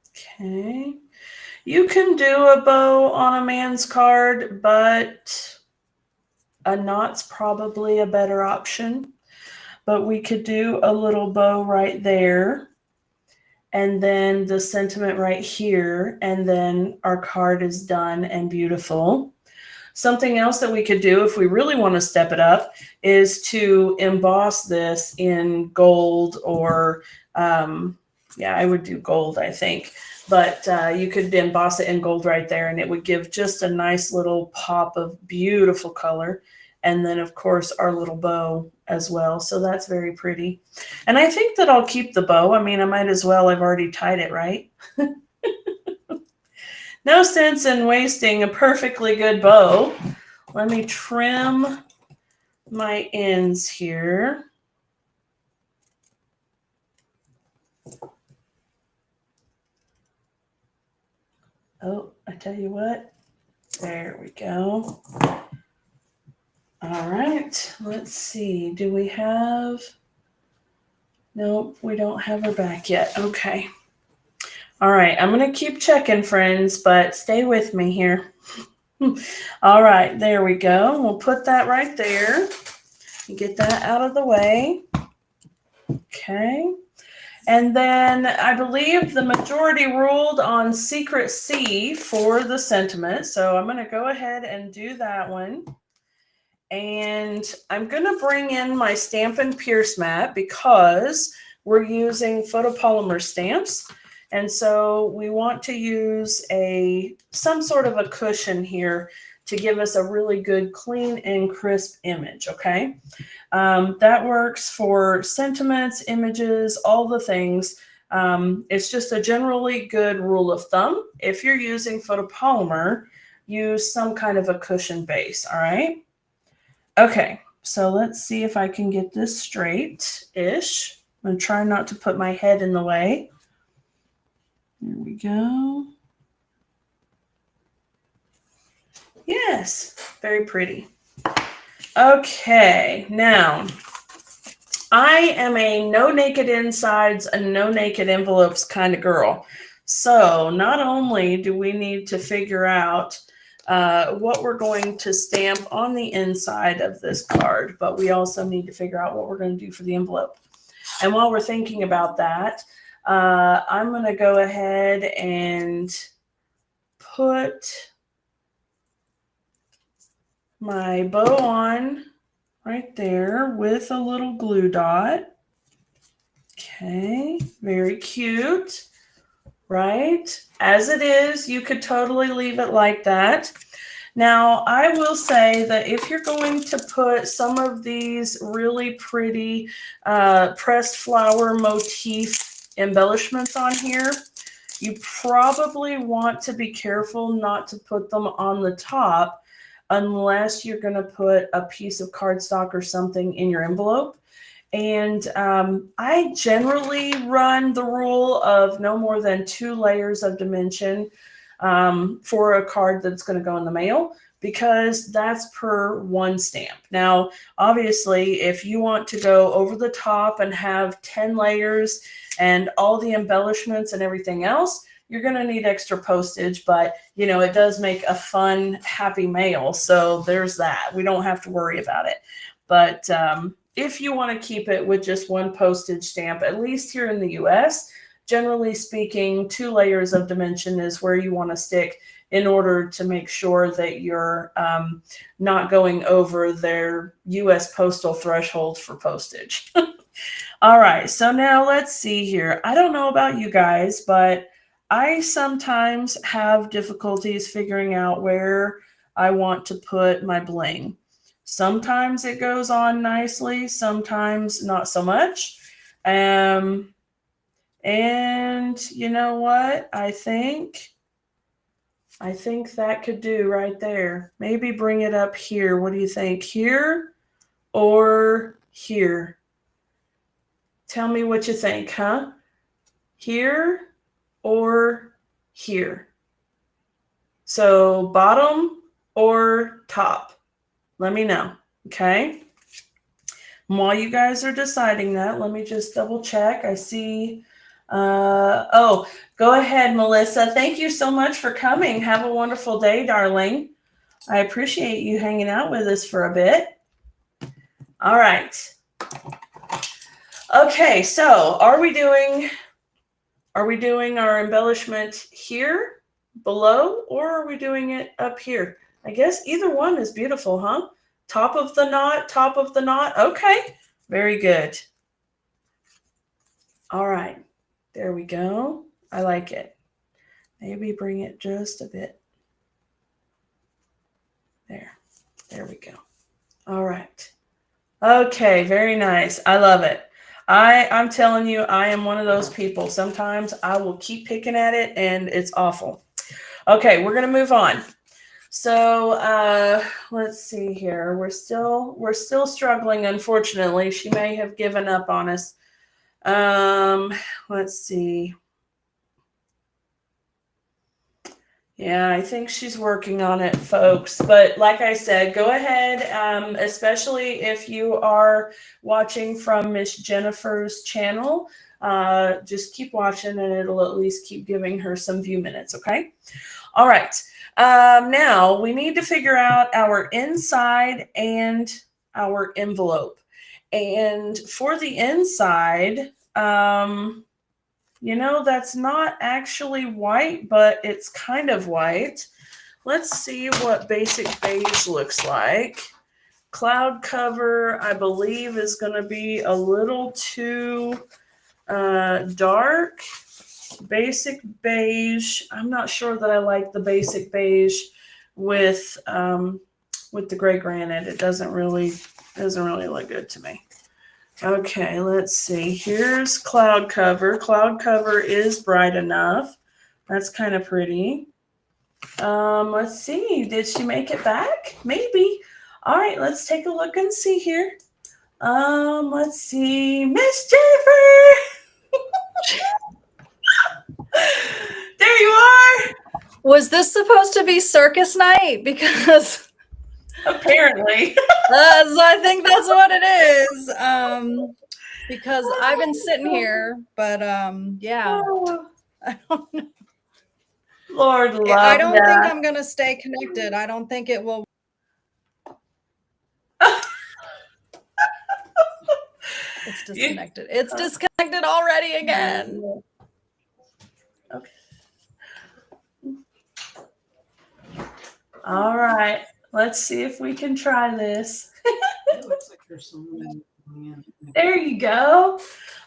Okay. You can do a bow on a man's card, but a knot's probably a better option. But we could do a little bow right there. And then the sentiment right here, and then our card is done and beautiful. Something else that we could do if we really want to step it up is to emboss this in gold or, yeah, I would do gold, I think. But you could emboss it in gold right there, and it would give just a nice little pop of beautiful color. And then, of course, our little bow as well. So that's very pretty. And I think that I'll keep the bow. I mean, I might as well. I've already tied it, right? No sense in wasting a perfectly good bow. Let me trim my ends here. Oh, I tell you what. There we go. All right, let's see. Do we have? Nope, we don't have her back yet. Okay. All right, I'm going to keep checking, friends, but stay with me here. All right, there we go. We'll put that right there and get that out of the way. Okay. And then I believe the majority ruled on Secret C for the sentiment. So I'm going to go ahead and do that one. And I'm going to bring in my Stampin' Pierce mat because we're using photopolymer stamps. And so we want to use some sort of a cushion here to give us a really good, clean and crisp image, okay? That works for sentiments, images, all the things. It's just a generally good rule of thumb. If you're using photopolymer, use some kind of a cushion base, all right? Okay, so let's see if I can get this straight-ish. I'm going to try not to put my head in the way. There we go. Yes, very pretty. Okay, now I am a no naked insides and no naked envelopes kind of girl. So not only do we need to figure out what we're going to stamp on the inside of this card, but we also need to figure out what we're going to do for the envelope. And while we're thinking about that, I'm going to go ahead and put my bow on right there with a little glue dot. Okay, very cute, right? As it is, you could totally leave it like that. Now, I will say that if you're going to put some of these really pretty pressed flower motif embellishments on here, you probably want to be careful not to put them on the top unless you're going to put a piece of cardstock or something in your envelope. And I generally run the rule of no more than 2 layers of dimension for a card that's going to go in the mail, because that's per 1 stamp. Now, obviously, if you want to go over the top and have 10 layers and all the embellishments and everything else, you're going to need extra postage, but you know, it does make a fun, happy mail. So there's that. We don't have to worry about it. But if you want to keep it with just 1 postage stamp, at least here in the US, generally speaking, 2 layers of dimension is where you want to stick in order to make sure that you're not going over their US postal threshold for postage. All right, so now let's see here. I don't know about you guys, but I sometimes have difficulties figuring out where I want to put my bling. Sometimes it goes on nicely, sometimes not so much. And you know what? I think that could do right there. Maybe bring it up here. What do you think? Here or here? Tell me what you think, huh? Here or here? So bottom or top? Let me know, okay? And while you guys are deciding that, let me just double check. I see, oh, go ahead, Melissa. Thank you so much for coming. Have a wonderful day, darling. I appreciate you hanging out with us for a bit. All right. Okay, so are we doing our embellishment here below, or are we doing it up here? I guess either one is beautiful, huh? Top of the knot. Okay, very good. All right, there we go. I like it. Maybe bring it just a bit. There we go. All right. Okay, very nice. I love it. I'm telling you, I am one of those people. Sometimes I will keep picking at it and it's awful. Okay, we're going to move on. So let's see here. We're still struggling, unfortunately. She may have given up on us. Let's see. Yeah, I think she's working on it, folks. But like I said, go ahead, especially if you are watching from Miss Jennifer's channel. Just keep watching and it'll at least keep giving her some view minutes, okay? All right. Now we need to figure out our inside and our envelope. And for the inside, You know, that's not actually white, but it's kind of white. Let's see what basic beige looks like. Cloud cover, I believe, is going to be a little too dark. Basic beige, I'm not sure that I like the basic beige with the gray granite. It doesn't really look good to me. Okay, let's see. Here's cloud cover. Cloud cover is bright enough. That's kind of pretty. Let's see. Did she make it back? Maybe. All right, let's take a look and see here. Let's see. Miss Jennifer! There you are! Was this supposed to be circus night? Because Apparently. I think that's what it is. Because I've been sitting here, but yeah. I don't know. Lord love I don't ya. think I'm gonna stay connected. I don't think it will. It's disconnected. It's disconnected already again. Okay. All right. Let's see if we can try this. It looks like there's someone going in. There you go.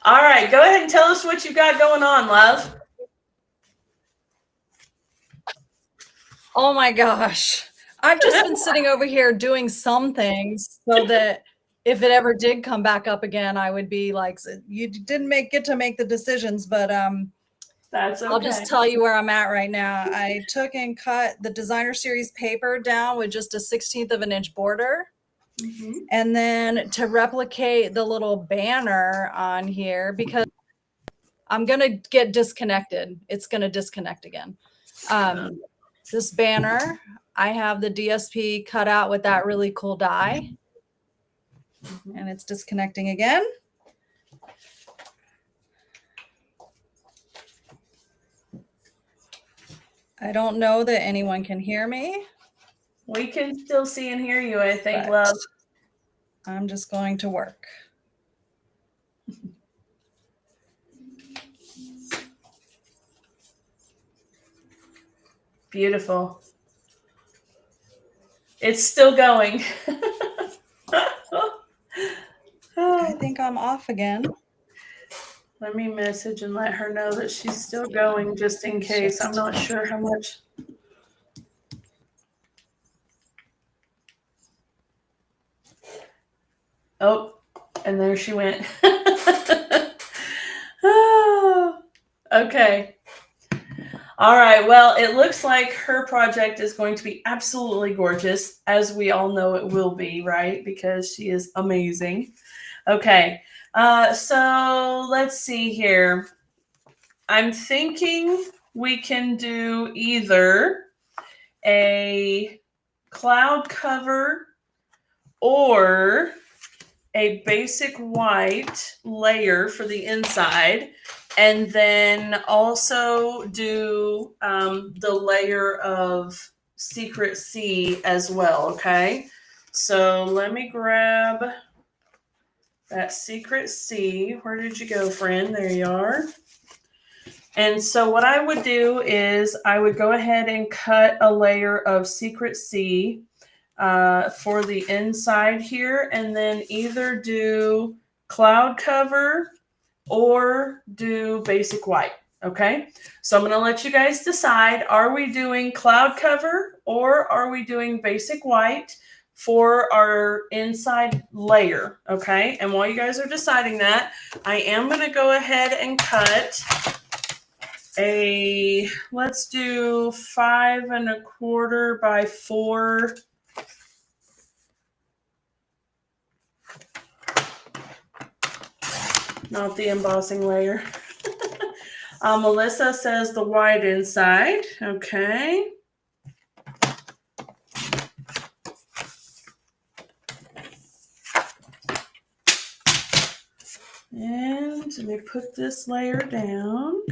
All right. Go ahead and tell us what you got going on, love. Oh my gosh. I've just been sitting over here doing some things so that if it ever did come back up again, I would be like, you didn't get to make the decisions, but That's okay. I'll just tell you where I'm at right now. I took and cut the designer series paper down with just a 1/16 of an inch border. Mhm. And then to replicate the little banner on here, because I'm going to get disconnected. It's going to disconnect again. This banner, I have the DSP cut out with that really cool die. And it's disconnecting again. I don't know that anyone can hear me. We can still see and hear you, I think, But love. I'm just going to work. Beautiful. It's still going. I think I'm off again. Let me message and let her know that she's still going just in case. I'm not sure how much. Oh, and there she went. Oh, okay. All right. Well, it looks like her project is going to be absolutely gorgeous, as we all know it will be, right? Because she is amazing. Okay. So let's see here. I'm thinking we can do either a cloud cover or a basic white layer for the inside, and then also do the layer of Secret Sea as well, okay? So let me grab that Secret Sea. Where did you go, friend? There you are. And so what I would do is I would go ahead and cut a layer of Secret Sea for the inside here, and then either do cloud cover or do basic white. Okay, so I'm going to let you guys decide. Are we doing cloud cover or are we doing basic white for our inside layer? Okay, and while you guys are deciding that, I am going to go ahead and cut a, let's do 5 1/4 by 4. Not the embossing layer. Melissa says the white inside. Okay. And let me put this layer down.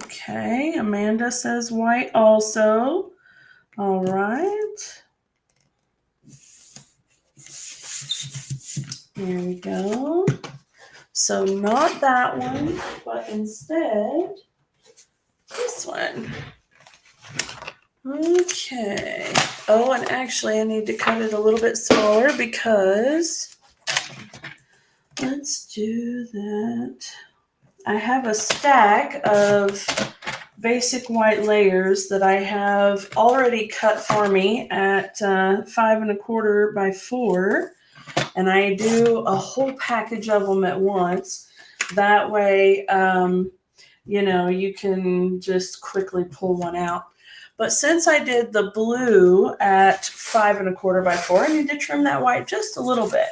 Okay, Amanda says white also. All right. Here we go. So not that one, but instead this one. Okay. Oh, and actually I need to cut it a little bit smaller because let's do that. I have a stack of basic white layers that I have already cut for me at 5 1/4 by 4. And I do a whole package of them at once. That way, you can just quickly pull one out. But since I did the blue at 5 1/4 by 4, I need to trim that white just a little bit.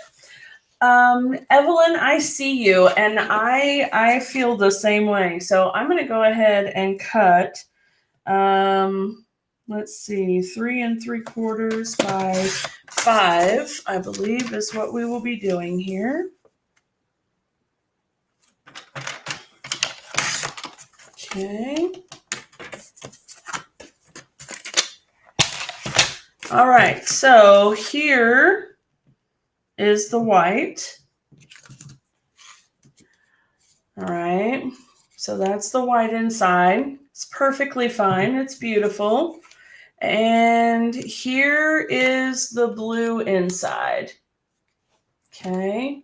Evelyn, I see you, and I feel the same way. So I'm going to go ahead and cut. Let's see, 3 3/4 by 5, I believe, is what we will be doing here. Okay. All right, so here is the white. All right, so that's the white inside. It's perfectly fine. It's beautiful. And here is the blue inside. Okay.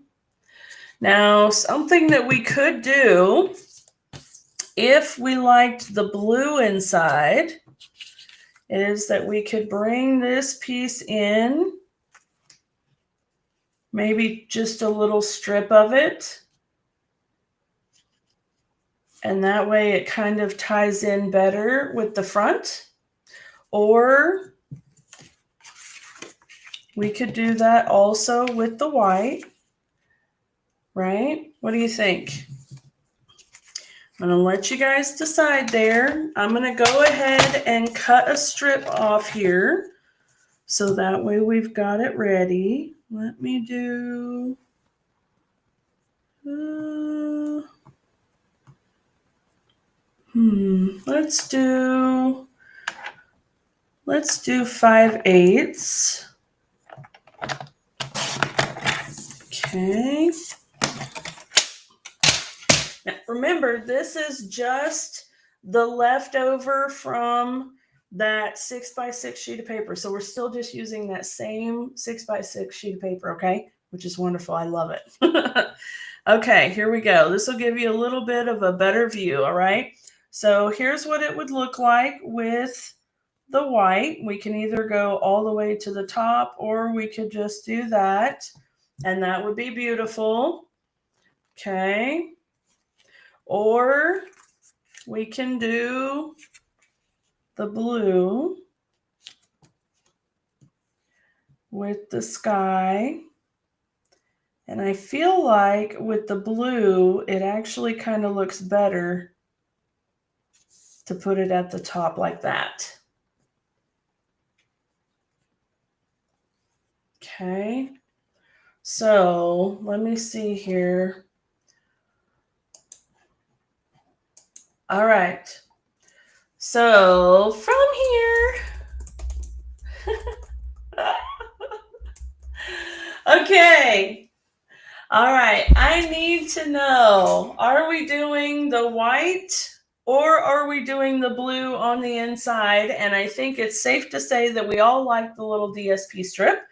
Now, something that we could do if we liked the blue inside is that we could bring this piece in, maybe just a little strip of it. And that way it kind of ties in better with the front. Or we could do that also with the white, right? What do you think? I'm going to let you guys decide there. I'm going to go ahead and cut a strip off here. So that way we've got it ready. Let me do... Let's do 5/8. Okay. Now remember, this is just the leftover from that 6x6 sheet of paper. So we're still just using that same 6x6 sheet of paper, okay? Which is wonderful. I love it. Okay, here we go. This will give you a little bit of a better view, all right? So here's what it would look like with the white. We can either go all the way to the top or we could just do that, and that would be beautiful. Okay. Or we can do the blue with the sky. And I feel like with the blue, it actually kind of looks better to put it at the top like that. Okay. So let me see here. All right. So from here. Okay. All right. I need to know, are we doing the white or are we doing the blue on the inside? And I think it's safe to say that we all like the little DSP strip.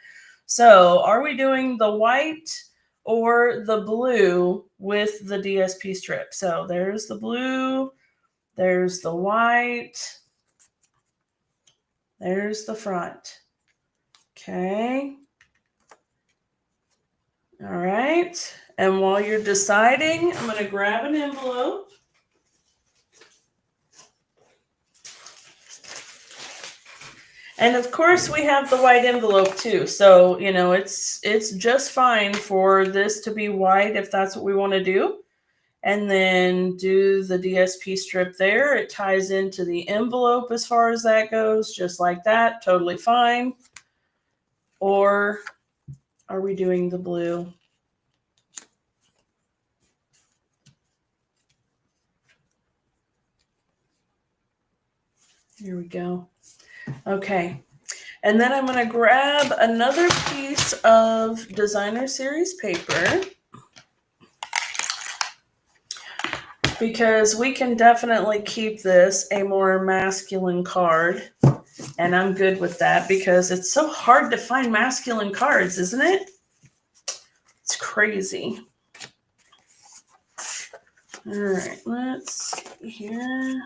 So are we doing the white or the blue with the DSP strip? So there's the blue, there's the white, there's the front. Okay. All right. And while you're deciding, I'm going to grab an envelope. And of course we have the white envelope too. So, it's just fine for this to be white if that's what we want to do. And then do the DSP strip there. It ties into the envelope as far as that goes, just like that. Totally fine. Or are we doing the blue? Here we go. Okay. And then I'm going to grab another piece of designer series paper because we can definitely keep this a more masculine card. And I'm good with that because it's so hard to find masculine cards, isn't it? It's crazy. All right, let's see here.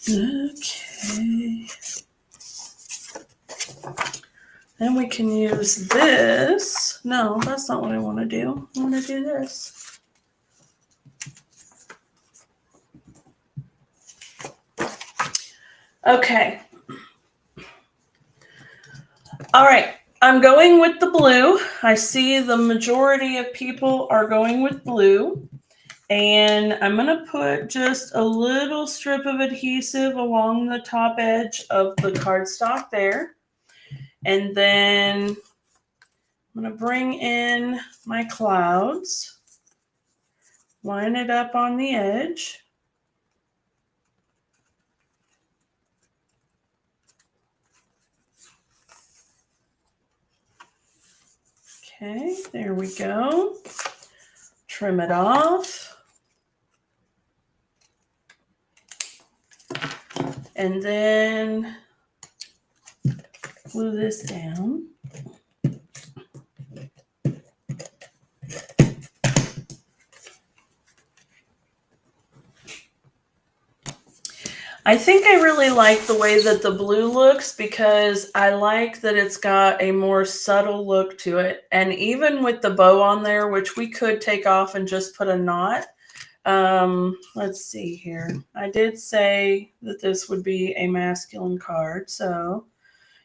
Okay. Then we can use this. No, that's not what I want to do. I want to do this. Okay. All right. I'm going with the blue. I see the majority of people are going with blue. And I'm going to put just a little strip of adhesive along the top edge of the cardstock there. And then I'm going to bring in my clouds, line it up on the edge. Okay, there we go. Trim it off. And then glue this down. I think I really like the way that the blue looks because I like that it's got a more subtle look to it. And even with the bow on there, which we could take off and just put a knot. Let's see here. I did say that this would be a masculine card. So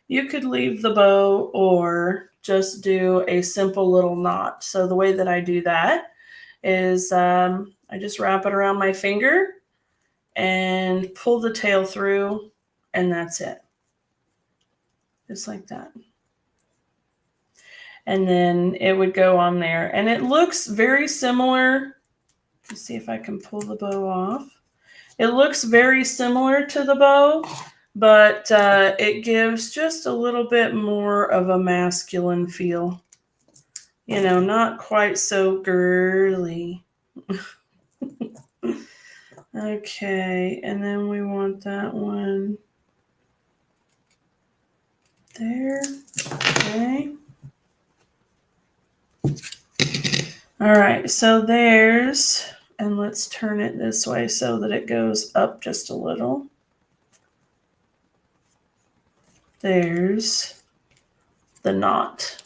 you could leave the bow or just do a simple little knot. So the way that I do that is I just wrap it around my finger and pull the tail through, and that's it. Just like that. And then it would go on there. And it looks very similar. Let's see if I can pull the bow off. It looks very similar to the bow, but it gives just a little bit more of a masculine feel. You know, not quite so girly. Okay, and then we want that one there. Okay. All right, so there's, and let's turn it this way so that it goes up just a little. There's the knot.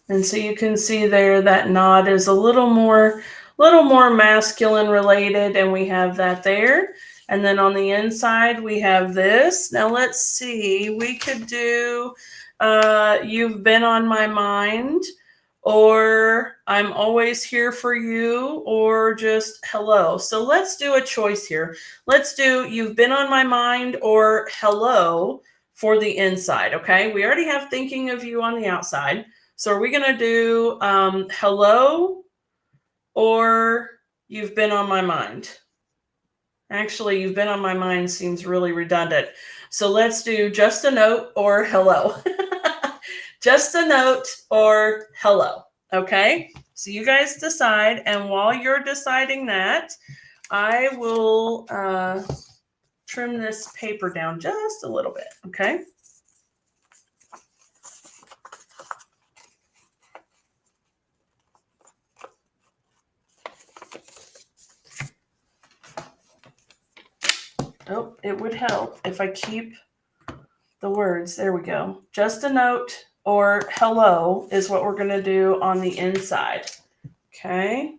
And so you can see there that knot is a little more masculine related, and we have that there. And then on the inside we have this. Now let's see, we could do you've been on my mind, or I'm always here for you, or just hello. So let's do a choice here. Let's do you've been on my mind or hello for the inside. Okay, we already have thinking of you on the outside. So are we going to do hello or you've been on my mind? Actually, you've been on my mind seems really redundant. So let's do just a note or hello. Just a note or hello. Okay, so you guys decide. And while you're deciding that, I will trim this paper down just a little bit. Okay. Oh, it would help if I keep the words. There we go. Just a note or hello is what we're going to do on the inside. Okay.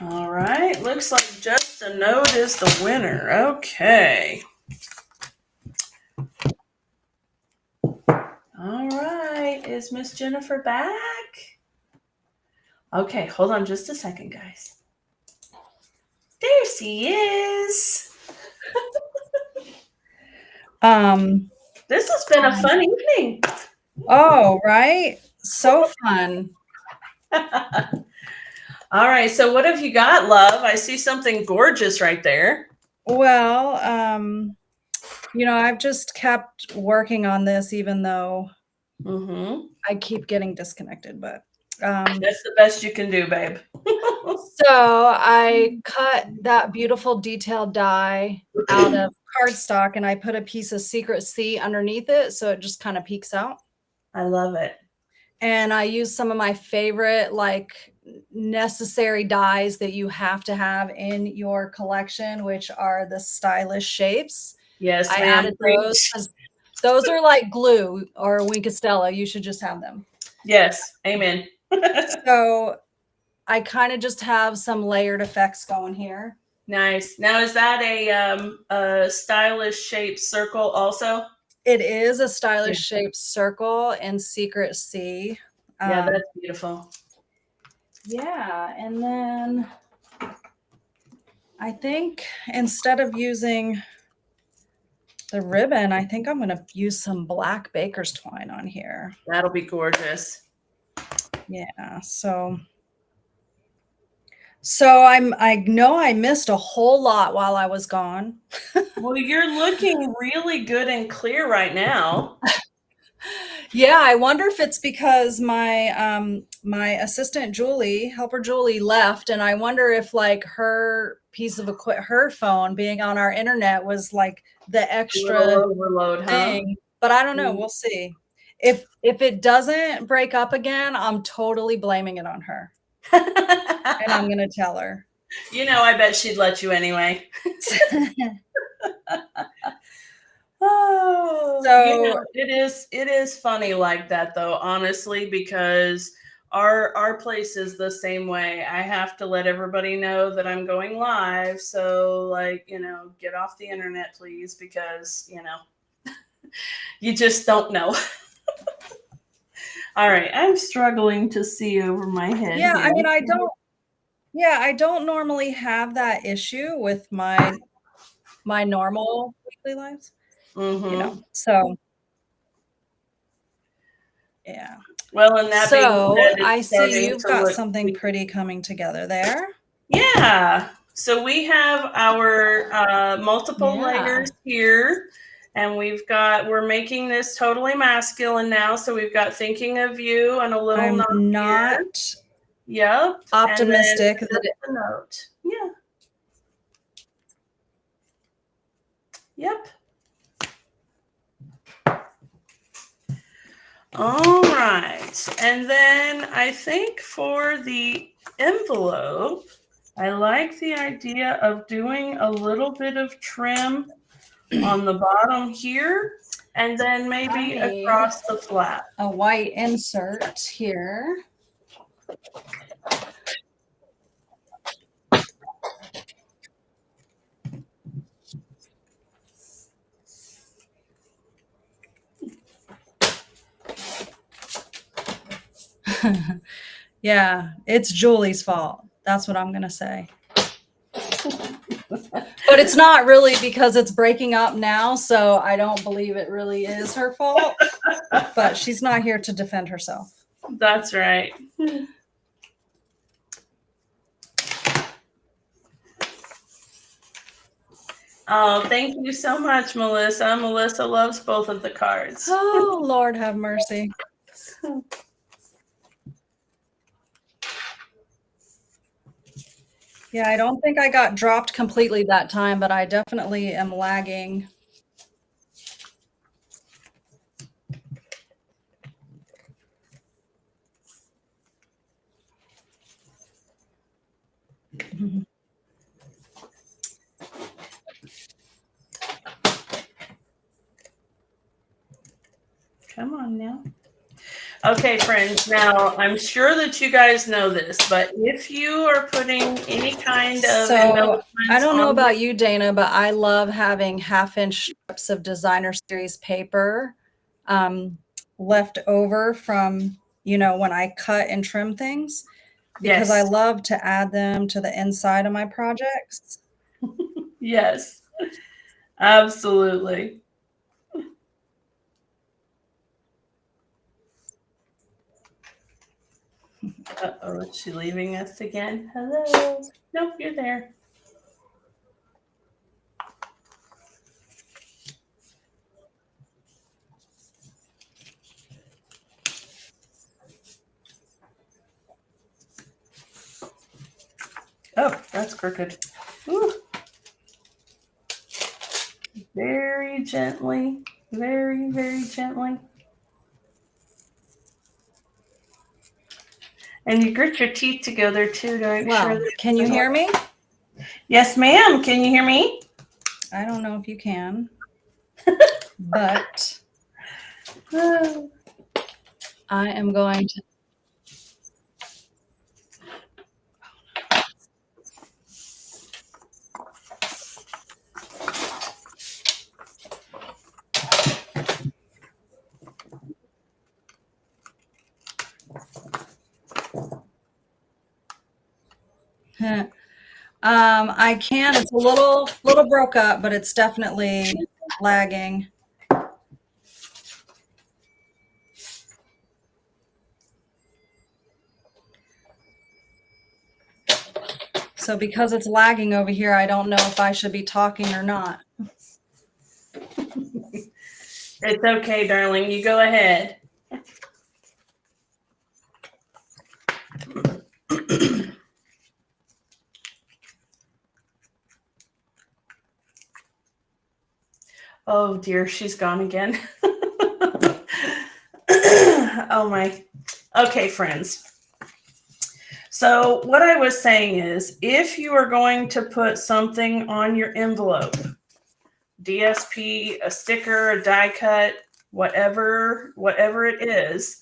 All right. Looks like just a So Node is the winner. Okay. All right. Is Miss Jennifer back? Okay, hold on just a second, guys. There she is. This has been a fun evening. Oh, right. So fun. All right, so what have you got, love? I see something gorgeous right there. Well, I've just kept working on this, even though Mm-hmm. I keep getting disconnected, but That's the best you can do, babe. so I cut that beautiful detailed die out of cardstock and I put a piece of Secret C underneath it so it just kind of peeks out. I love it. And I used some of my favorite like necessary dies that you have to have in your collection, which are the stylish shapes. Yes, I ma'am. added those 'cause those are like glue or Wink of Stella. You should just have them. Yes, amen. So I kind of just have some layered effects going here. Nice. Now, is that a stylish shaped circle also? It is a stylish shaped circle in Secret C. Yeah, that's beautiful. Yeah, and then I think instead of using the ribbon, I think I'm going to use some black baker's twine on here. That'll be gorgeous. Yeah, so I know I missed a whole lot while I was gone. Well, you're looking really good and clear right now. Yeah, I wonder if it's because my assistant Julie, helper Julie, left, and I wonder if like her piece of her phone being on our internet was like the extra overload, thing. But I don't know. We'll see. If it doesn't break up again, I'm totally blaming it on her, and I'm gonna tell her. You know, I bet she'd let you anyway. Oh, So you know, it is funny like that though, honestly, because our place is the same way. I have to let everybody know that I'm going live, so like, get off the internet please, because you just don't know. All right, I'm struggling to see over my head. yeah, here. I mean, I don't normally have that issue with my normal weekly lives. Mm-hmm. So yeah. Well, and that So being said, I it's see you've got look, something pretty coming together there. Yeah. So we have our multiple layers here, and we're making this totally masculine now. So we've got thinking of you and a little I'm note not here. Yep. optimistic and then the note. Yeah. Yep. All right. And then I think for the envelope, I like the idea of doing a little bit of trim on the bottom here, and then maybe across the flap. A white insert here. Yeah, it's Julie's fault. That's what I'm going to say. But it's not really because it's breaking up now, so I don't believe it really is her fault. But she's not here to defend herself. That's right. Oh, thank you so much, Melissa. Melissa loves both of the cards. Oh, Lord have mercy. Yeah, I don't think I got dropped completely that time, but I definitely am lagging. Come on now. Okay, friends. Now, I'm sure that you guys know this, but if you are putting any kind of So I embellishments don't know on about you, Dana, but I love having 1/2-inch strips of designer series paper left over from, when I cut and trim things, because I yes, love to add them to the inside of my projects. yes, absolutely. Uh-oh, is she leaving us again? Hello. Nope, you're there. Oh, that's crooked. Ooh. Very gently, very, very gently. And you grit your teeth together too to make sure Well, that. can you hear me? Yes, ma'am. Can you hear me? I don't know if you can, but I am going to. I can. It's a little broke up, but it's definitely lagging. So because it's lagging over here, I don't know if I should be talking or not. It's okay, darling. You go ahead. Oh dear, she's gone again. Oh my. Okay, friends. So, what I was saying is if you are going to put something on your envelope, DSP, a sticker, a die cut, whatever it is,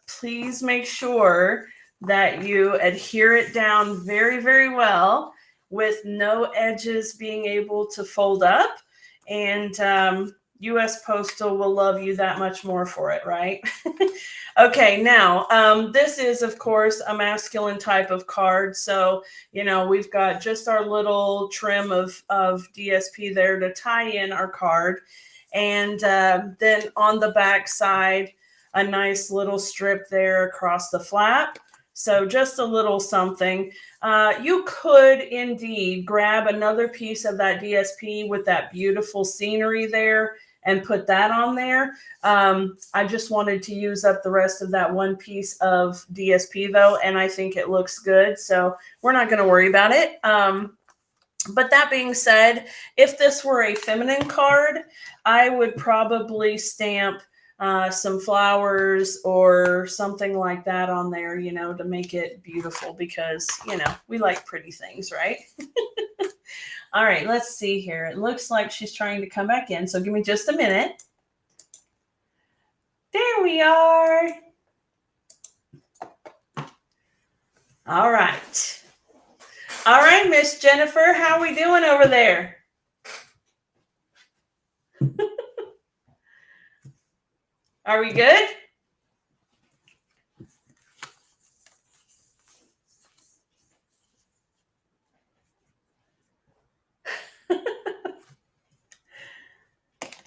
please make sure that you adhere it down very, very well with no edges being able to fold up. And US Postal will love you that much more for it, right? Okay, now this is, of course, a masculine type of card. So, we've got just our little trim of DSP there to tie in our card. And then on the back side, a nice little strip there across the flap. So just a little something. You could indeed grab another piece of that DSP with that beautiful scenery there and put that on there. I just wanted to use up the rest of that one piece of DSP though, and I think it looks good. So we're not going to worry about it. But that being said, if this were a feminine card, I would probably stamp some flowers or something like that on there, to make it beautiful because, we like pretty things, right? All right, let's see here. It looks like she's trying to come back in, so give me just a minute. There we are. All right. All right, Miss Jennifer, how we doing over there? Are we good?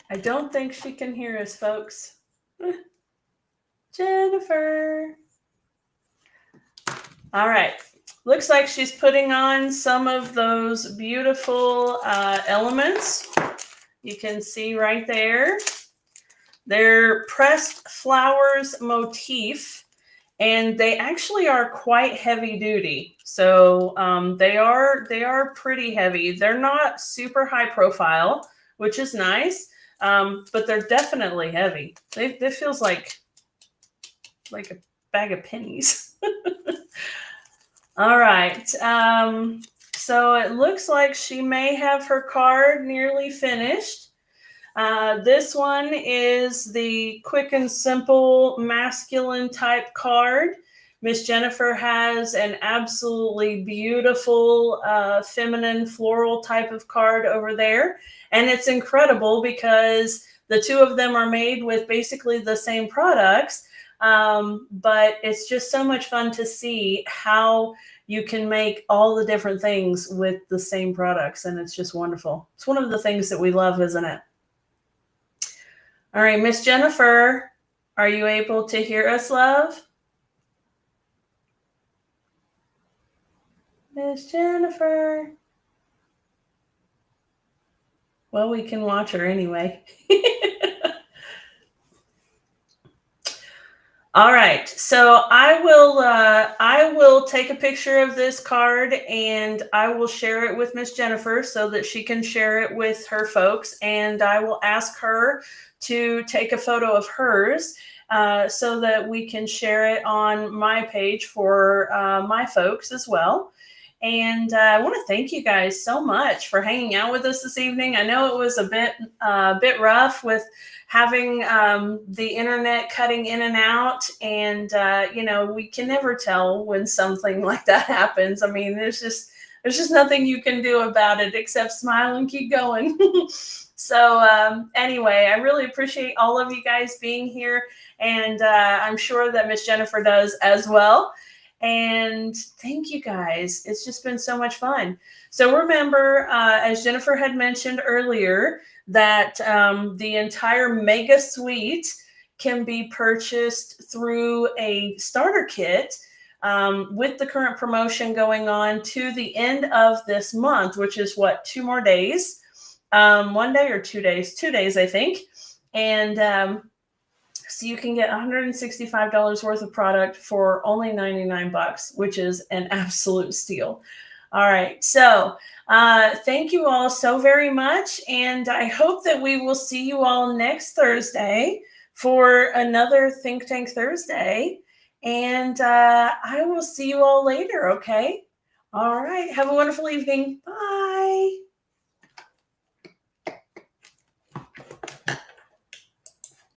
I don't think she can hear us, folks. Jennifer. All right. Looks like she's putting on some of those beautiful elements. You can see right there. They're pressed flowers motif, and they actually are quite heavy duty. So they are pretty heavy. They're not super high profile, which is nice, but they're definitely heavy. It feels like a bag of pennies. All right. So it looks like she may have her card nearly finished. This one is the quick and simple masculine type card. Miss Jennifer has an absolutely beautiful feminine floral type of card over there. And it's incredible because the two of them are made with basically the same products. But it's just so much fun to see how you can make all the different things with the same products. And it's just wonderful. It's one of the things that we love, isn't it? All right, Miss Jennifer, are you able to hear us, love? Miss Jennifer. Well, we can watch her anyway. All right, so I will take a picture of this card and I will share it with Miss Jennifer so that she can share it with her folks, and I will ask her to take a photo of hers so that we can share it on my page for my folks as well. And I want to thank you guys so much for hanging out with us this evening. I know it was a bit rough with having the internet cutting in and out, and we can never tell when something like that happens. I mean, there's just nothing you can do about it except smile and keep going. So anyway, I really appreciate all of you guys being here, and I'm sure that Miss Jennifer does as well. And thank you guys. It's just been so much fun. So remember, as Jennifer had mentioned earlier, that the entire Mega Suite can be purchased through a starter kit with the current promotion going on to the end of this month, which is what, 2 more days? 1 day or 2 days? 2 days, I think. And so you can get $165 worth of product for only $99, which is an absolute steal. All right. So thank you all so very much. And I hope that we will see you all next Thursday for another Think Tank Thursday. And I will see you all later. Okay. All right. Have a wonderful evening. Bye.